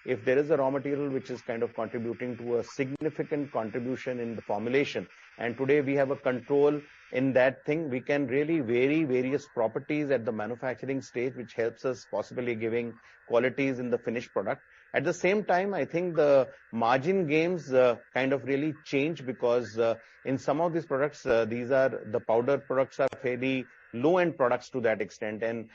if there is a raw material which is kind of contributing to a significant contribution in the formulation, and today we have a control in that thing, we can really vary various properties at the manufacturing stage, which helps us possibly giving qualities in the finished product. At the same time, I think the margin gains kind of really change because in some of these products, the powder products are fairly low-end products to that extent, and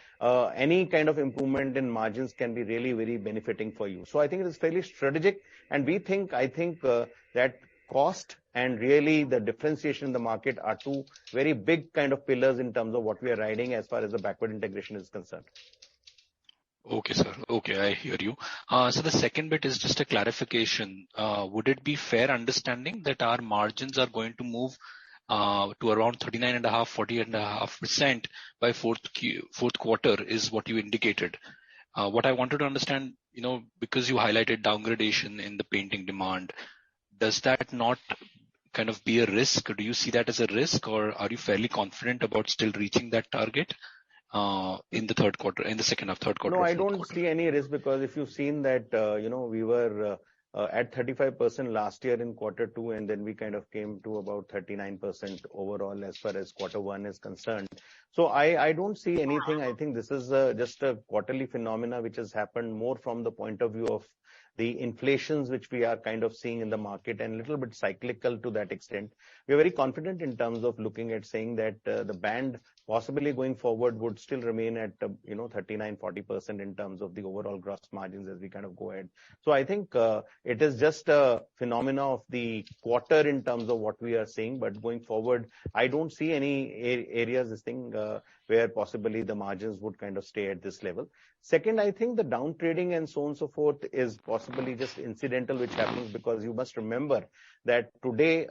any kind of improvement in margins can be really very benefiting for you. So I think it is fairly strategic, and I think that cost and really the differentiation in the market are two very big kind of pillars in terms of what we are riding as far as the backward integration is concerned. Okay, sir. Okay, I hear you. So the second bit is just a clarification. Would it be fair understanding that our margins are going to move to around 39.5%, 40.5% by fourth quarter is what you indicated? What I wanted to understand, because you highlighted downgradation in the painting demand, does that not kind of be a risk? Do you see that as a risk, or are you fairly confident about still reaching that target in the third quarter, in the second half, third quarter? No, I don't see any risk because if you've seen that, we were at 35% last year in Q2, and then we kind of came to about 39% overall as far as Q1 is concerned. So I don't see anything. I think this is just a quarterly phenomena which has happened more from the point of view of the inflations which we are kind of seeing in the market and a little bit cyclical to that extent. We are very confident in terms of looking at saying that the band possibly going forward would still remain at 39-40% in terms of the overall gross margins as we kind of go ahead. So I think it is just a phenomena of the quarter in terms of what we are seeing, but going forward, I don't see any areas where possibly the margins would kind of stay at this level. Second, I think the down trading and so on and so forth is possibly just incidental, which happens because you must remember that today,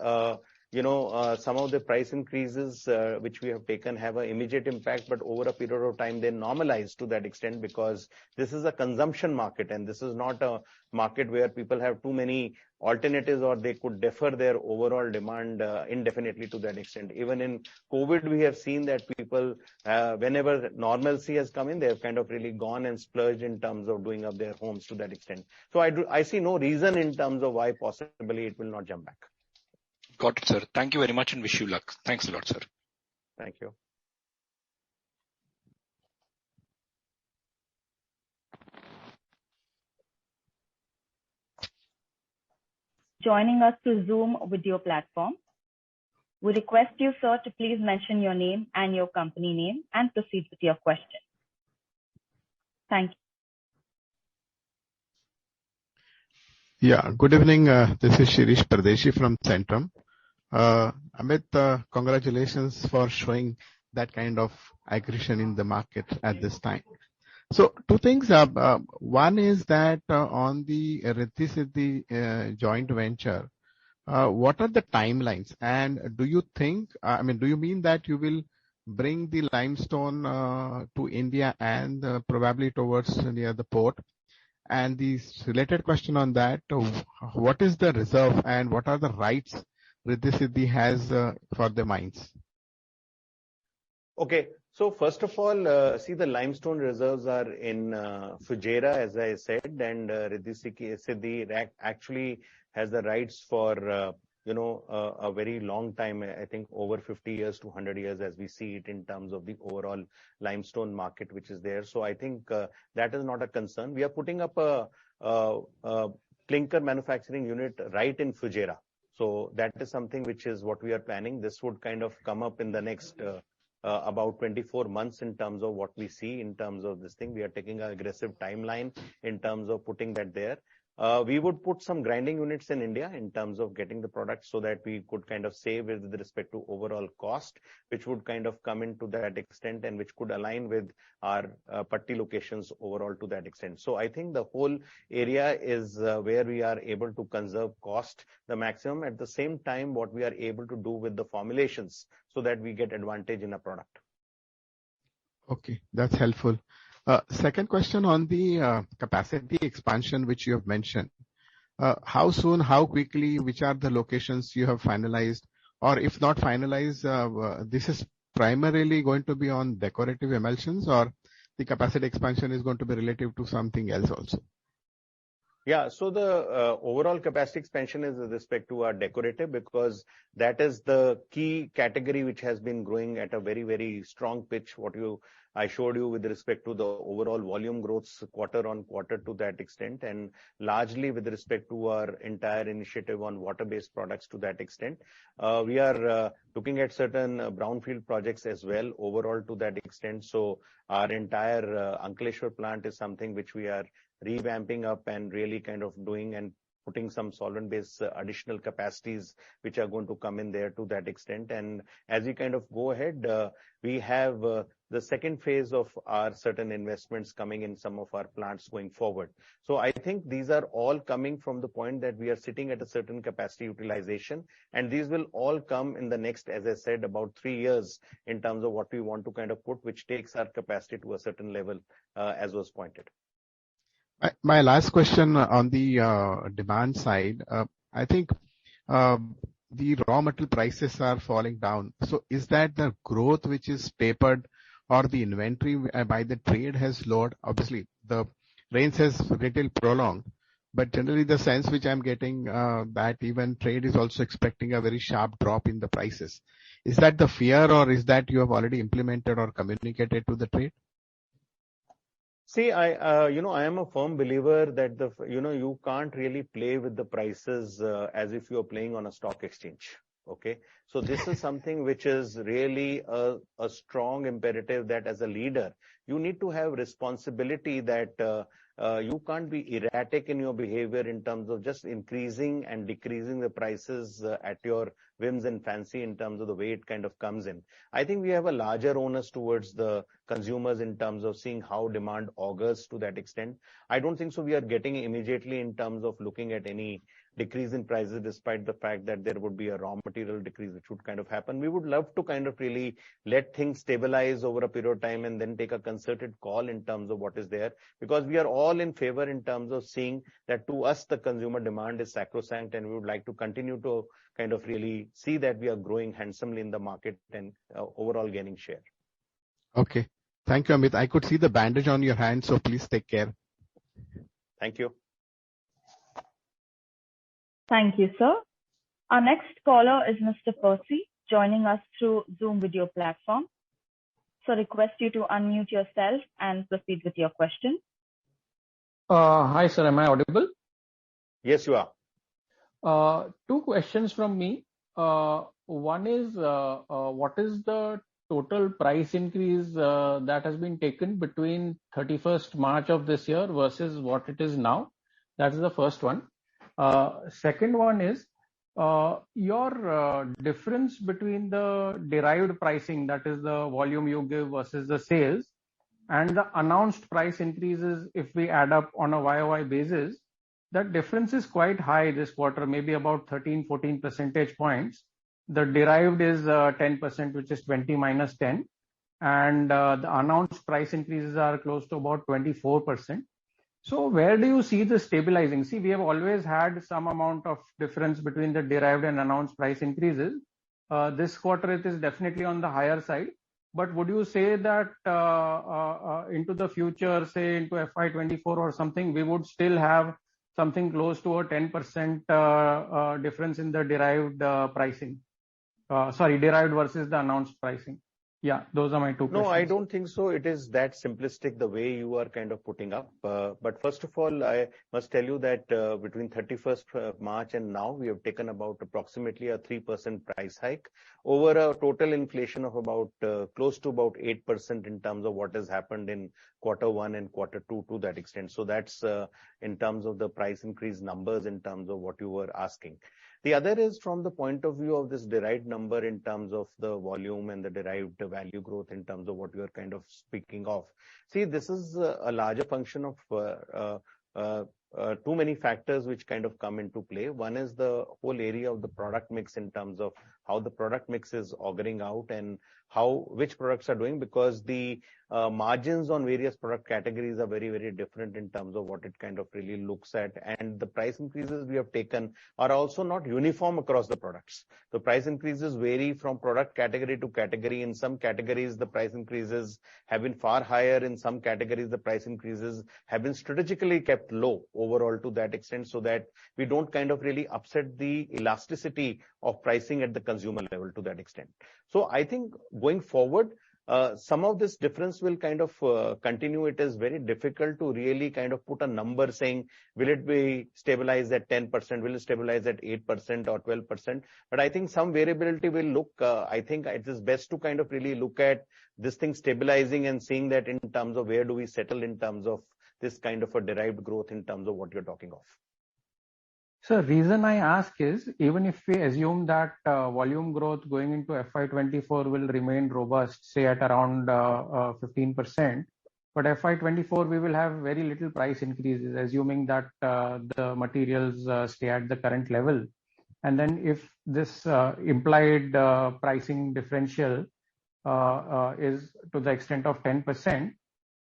some of the price increases which we have taken have an immediate impact, but over a period of time, they normalize to that extent because this is a consumption market and this is not a market where people have too many alternatives or they could defer their overall demand indefinitely to that extent. Even in COVID, we have seen that people, whenever normalcy has come in, they have kind of really gone and splurged in terms of doing up their homes to that extent. So I see no reason in terms of why possibly it will not jump back. Got it, sir. Thank you very much and wish you luck. Thanks a lot, sir. Thank you. Joining us through Zoom video platform. We request you, sir, to please mention your name and your company name and proceed with your question. Thank you. Yeah, good evening. This is Shirish Pardeshi from Centrum. Amit, congratulations for showing that kind of aggression in the market at this time. So two things. One is that on the Riddhi Siddhi joint venture, what are the timelines? And do you think, do you mean that you will bring the limestone to India and probably towards near the port? And the related question on that, what is the reserve and what are the rights Riddhi Siddhi has for the mines? Okay. So first of all, see the limestone reserves are in Fujairah, as I said, and Riddhi Siddhi actually has the rights for a very long time. I think over 50 years to 100 years, as we see it in terms of the overall limestone market which is there. So I think that is not a concern. We are putting up a clinker manufacturing unit right in Fujairah. So that is something which is what we are planning. This would kind of come up in the next about 24 months in terms of what we see in terms of this thing. We are taking an aggressive timeline in terms of putting that there. We would put some grinding units in India in terms of getting the product so that we could kind of save with respect to overall cost, which would kind of come into that extent and which could align with our patti locations overall to that extent. So I think the whole area is where we are able to conserve cost the maximum. At the same time, what we are able to do with the formulations so that we get advantage in a product. Okay, that's helpful. Second question on the capacity expansion, which you have mentioned. How soon, how quickly, which are the locations you have finalized? Or if not finalized, this is primarily going to be on decorative emulsions or the capacity expansion is going to be relative to something else also? Yeah, so the overall capacity expansion is with respect to our decorative because that is the key category which has been growing at a very, very strong pitch. I showed you with respect to the overall volume growths quarter on quarter to that extent, and largely with respect to our entire initiative on water-based products to that extent. We are looking at certain brownfield projects as well overall to that extent. So our entire Ankleshwar plant is something which we are revamping up and really kind of doing and putting some solvent-based additional capacities which are going to come in there to that extent. And as we kind of go ahead, we have the second phase of our certain investments coming in some of our plants going forward. So I think these are all coming from the point that we are sitting at a certain capacity utilization, and these will all come in the next, as I said, about 3 years in terms of what we want to kind of put, which takes our capacity to a certain level, as was pointed. My last question on the demand side, I think the raw material prices are falling down. So is that the growth which is tapered or the inventory by the trade has lowered? Obviously, the rains has little prolonged, but generally the sense which I'm getting that even trade is also expecting a very sharp drop in the prices. Is that the fear or is that you have already implemented or communicated to the trade? See, I am a firm believer that you can't really play with the prices as if you're playing on a stock exchange. Okay. So this is something which is really a strong imperative that as a leader, you need to have responsibility that you can't be erratic in your behavior in terms of just increasing and decreasing the prices at your whims and fancy in terms of the way it kind of comes in. I think we have a larger onus towards the consumers in terms of seeing how demand augurs to that extent. I don't think so we are getting immediately in terms of looking at any decrease in prices, despite the fact that there would be a raw material decrease which would kind of happen. We would love to kind of really let things stabilize over a period of time and then take a concerted call in terms of what is there, because we are all in favor in terms of seeing that to us the consumer demand is sacrosanct, and we would like to continue to kind of really see that we are growing handsomely in the market and overall gaining share. Okay. Thank you, Amit. I could see the bandage on your hand, so please take care. Thank you. Thank you, sir. Our next caller is Mr. Percy, joining us through Zoom video platform. So request you to unmute yourself and proceed with your question. Hi, sir. Am I audible? Yes, you are. Two questions from me. One is, what is the total price increase that has been taken between 31st March of this year versus what it is now? That is the first one. Second one is, your difference between the derived pricing, that is the volume you give versus the sales, and the announced price increases, if we add up on a YOY basis, that difference is quite high this quarter, maybe about 13-14 percentage points. The derived is 10%, which is 20 minus 10, and the announced price increases are close to about 24%. So where do you see this stabilizing? See, we have always had some amount of difference between the derived and announced price increases. This quarter it is definitely on the higher side. But would you say that into the future, say into FY24 or something, we would still have something close to a 10% difference in the derived pricing? Derived versus the announced pricing. Yeah, those are my two questions. No, I don't think so. It is that simplistic the way you are kind of putting up. But first of all, I must tell you that between 31st March and now, we have taken about approximately a 3% price hike over a total inflation of about close to about 8% in terms of what has happened in Q1 and Q2 to that extent. So that's in terms of the price increase numbers in terms of what you were asking. The other is from the point of view of this derived number in terms of the volume and the derived value growth in terms of what you are kind of speaking of. See, this is a larger function of too many factors which kind of come into play. One is the whole area of the product mix in terms of how the product mix is auguring out and which products are doing, because the margins on various product categories are very, very different in terms of what it kind of really looks at. And the price increases we have taken are also not uniform across the products. The price increases vary from product category to category. In some categories, the price increases have been far higher. In some categories, the price increases have been strategically kept low overall to that extent, so that we don't kind of really upset the elasticity of pricing at the consumer level to that extent. So I think going forward, some of this difference will kind of continue. It is very difficult to really kind of put a number saying, will it be stabilized at 10%, will it stabilize at 8% or 12%? But I think some variability will look, I think it is best to kind of really look at this thing stabilizing and seeing that in terms of where do we settle in terms of this kind of a derived growth in terms of what you're talking of. So reason I ask is, even if we assume that volume growth going into FY24 will remain robust, say at around 15%, but FY24 we will have very little price increases, assuming that the materials stay at the current level. And then if this implied pricing differential is to the extent of 10%,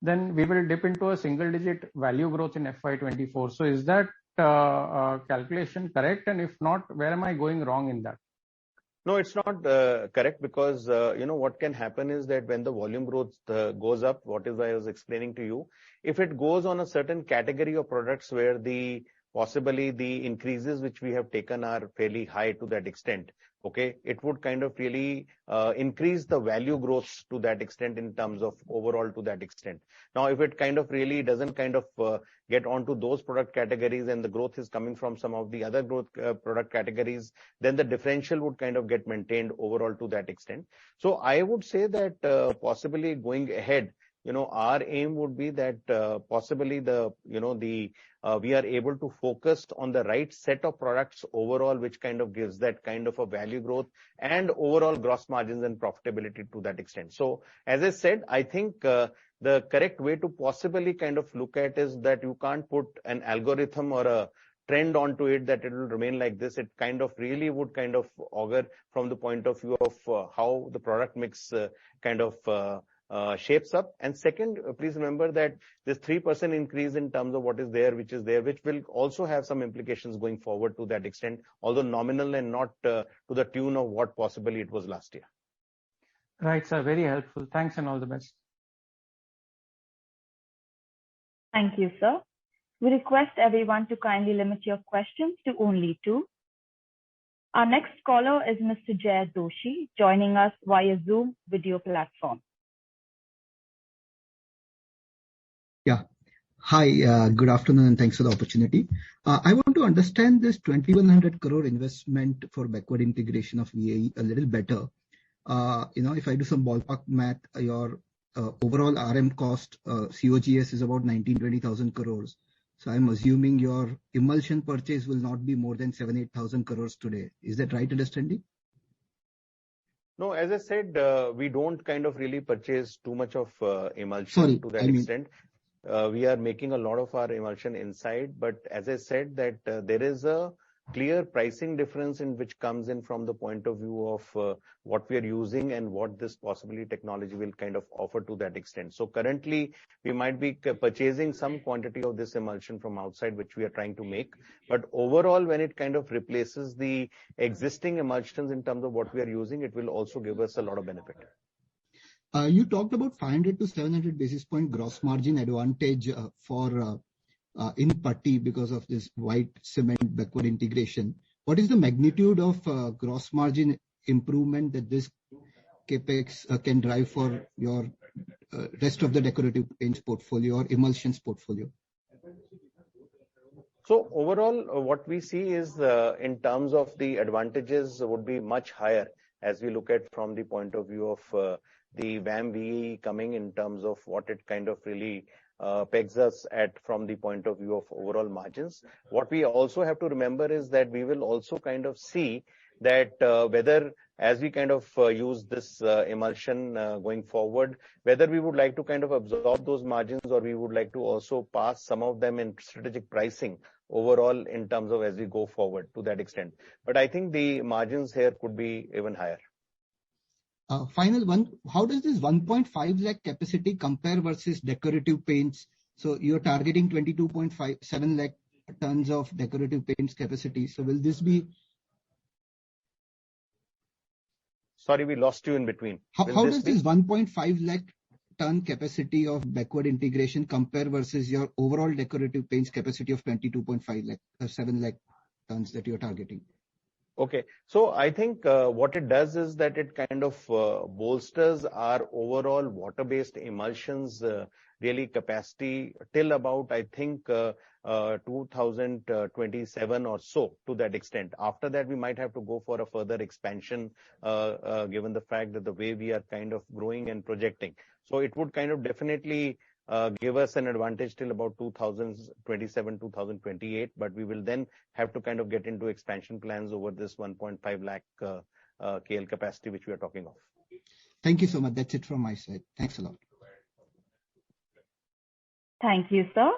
then we will dip into a single digit value growth in FY24. So is that calculation correct? And if not, where am I going wrong in that? No, it's not correct, because what can happen is that when the volume growth goes up, what is I was explaining to you, if it goes on a certain category of products where the possibly the increases which we have taken are fairly high to that extent. Okay, it would kind of really increase the value growth to that extent in terms of overall to that extent. Now, if it kind of really doesn't kind of get onto those product categories and the growth is coming from some of the other growth product categories, then the differential would kind of get maintained overall to that extent. So I would say that possibly going ahead, our aim would be that possibly we are able to focus on the right set of products overall, which kind of gives that kind of a value growth and overall gross margins and profitability to that extent. So as I said, I think the correct way to possibly kind of look at is that you can't put an algorithm or a trend onto it that it will remain like this. It kind of really would kind of augur from the point of view of how the product mix kind of shapes up. And second, please remember that this 3% increase in terms of what is there, which will also have some implications going forward to that extent, although nominal and not to the tune of what possibly it was last year. Right, sir. Very helpful. Thanks and all the best. Thank you, sir. We request everyone to kindly limit your questions to only 2. Our next caller is Mr. Jay Doshi, joining us via Zoom video platform. Yeah. Hi, good afternoon, and thanks for the opportunity. I want to understand this 2100 crore investment for backward integration of VAE a little better. If I do some ballpark math, your overall RM cost, COGS is about 19,000-20,000 crores. So I'm assuming your emulsion purchase will not be more than 7,000-8,000 crores today. Is that right understanding? No, as I said, we don't kind of really purchase too much of emulsion to that extent. We are making a lot of our emulsion inside, but as I said that there is a clear pricing difference in which comes in from the point of view of what we are using and what this possibly technology will kind of offer to that extent. So currently we might be purchasing some quantity of this emulsion from outside, which we are trying to make. But overall, when it kind of replaces the existing emulsions in terms of what we are using, it will also give us a lot of benefit. You talked about 500 to 700 basis point gross margin advantage for in putty because of this white cement backward integration. What is the magnitude of gross margin improvement that this capex can drive for your rest of the decorative paints portfolio or emulsions portfolio? So overall, what we see is in terms of the advantages would be much higher as we look at from the point of view of the VAM VAE coming in terms of what it kind of really pegs us at from the point of view of overall margins. What we also have to remember is that we will also kind of see that whether as we kind of use this emulsion going forward, whether we would like to kind of absorb those margins or we would like to also pass some of them in strategic pricing overall in terms of as we go forward to that extent. But I think the margins here could be even higher. Final one, how does this 1.5 lakh capacity compare versus decorative paints? So you're targeting 22.7 lakh tons of decorative paints capacity. So will this be... Sorry, we lost you in between. How does this 1.5 lakh ton capacity of backward integration compare versus your overall decorative paints capacity of 22.5 lakh, 7 lakh tons that you're targeting? Okay, so I think what it does is that it kind of bolsters our overall water-based emulsions really capacity till about, I think, 2027 or so to that extent. After that, we might have to go for a further expansion given the fact that the way we are kind of growing and projecting. So it would kind of definitely give us an advantage till about 2027, 2028, but we will then have to kind of get into expansion plans over this 1.5 lakh KL capacity which we are talking of. Thank you so much. That's it from my side. Thanks a lot. Thank you, sir.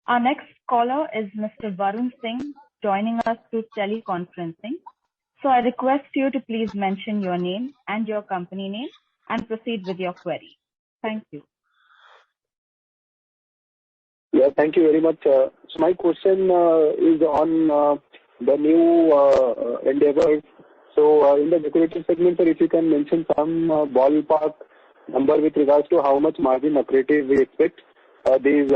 Our next caller is Mr. Varun Singh, joining us through teleconferencing. So I request you to please mention your name and your company name and proceed with your query. Thank you. Yeah, thank you very much. So my question is on the new endeavors. So in the decorative segment, sir, if you can mention some ballpark number with regards to how much margin accretive we expect these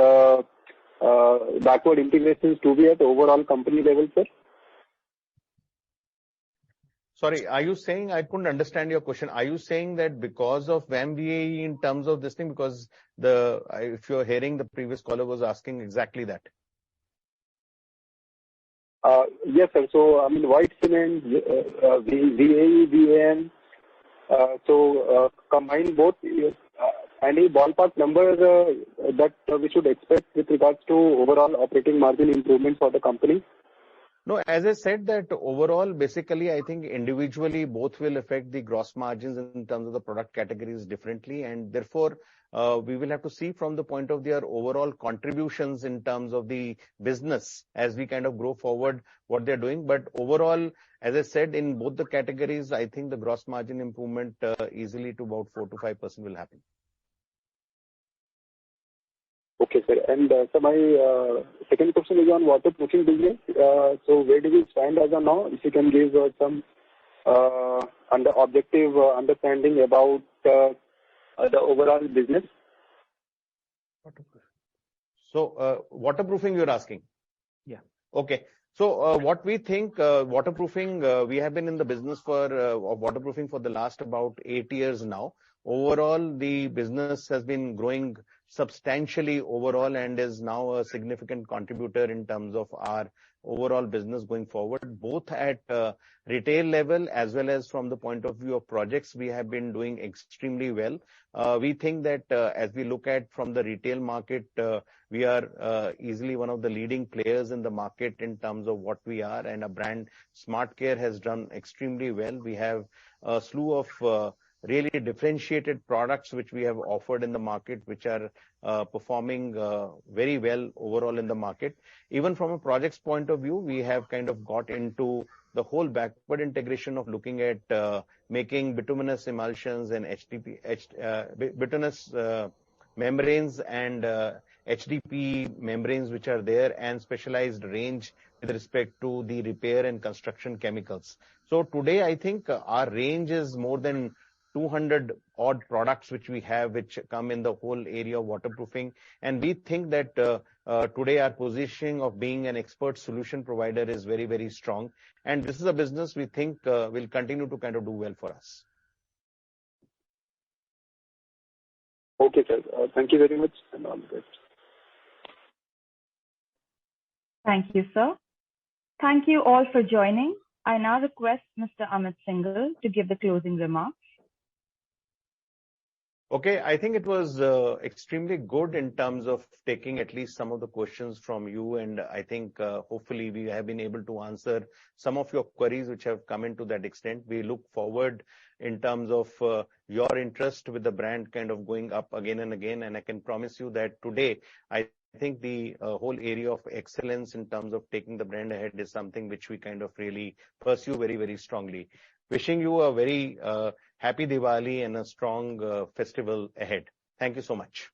backward integrations to be at overall company level, sir? Sorry, are you saying, I couldn't understand your question. Are you saying that because of VAE in terms of this thing, because if you're hearing, the previous caller was asking exactly that. Yes, sir. So, I mean, white cement, VAE, VAM, combine both, any ballpark number that we should expect with regards to overall operating margin improvement for the company? No, as I said that overall, basically, I think individually both will affect the gross margins in terms of the product categories differently, and therefore we will have to see from the point of their overall contributions in terms of the business as we kind of grow forward what they're doing. But overall, as I said, in both the categories, I think the gross margin improvement easily to about 4 to 5% will happen. Okay, sir. And so my second question is on waterproofing business. So where do we stand as of now? If you can give some objective understanding about the overall business. So waterproofing you're asking? Yeah. Okay. So what we think, waterproofing, we have been in the business of waterproofing for the last about 8 years now. Overall, the business has been growing substantially overall and is now a significant contributor in terms of our overall business going forward, both at retail level as well as from the point of view of projects. We have been doing extremely well. We think that as we look at from the retail market, we are easily one of the leading players in the market in terms of what we are, and our brand SmartCare has done extremely well. We have a slew of really differentiated products which we have offered in the market, which are performing very well overall in the market. Even from a projects point of view, we have kind of got into the whole backward integration of looking at making bituminous emulsions and bituminous membranes and HDP membranes which are there, and specialized range with respect to the repair and construction chemicals. So today, I think our range is more than 200 odd products which we have, which come in the whole area of waterproofing. And we think that today our positioning of being an expert solution provider is very, very strong. And this is a business we think will continue to kind of do well for us. Okay, sir. Thank you very much, and all the best. Thank you, sir. Thank you all for joining. I now request Mr. Amit Singhal to give the closing remarks. Okay, I think it was extremely good in terms of taking at least some of the questions from you, and I think hopefully we have been able to answer some of your queries which have come in to that extent. We look forward in terms of your interest with the brand kind of going up again and again, and I can promise you that today I think the whole area of excellence in terms of taking the brand ahead is something which we kind of really pursue very, very strongly. Wishing you a very happy Diwali and a strong festival ahead. Thank you so much.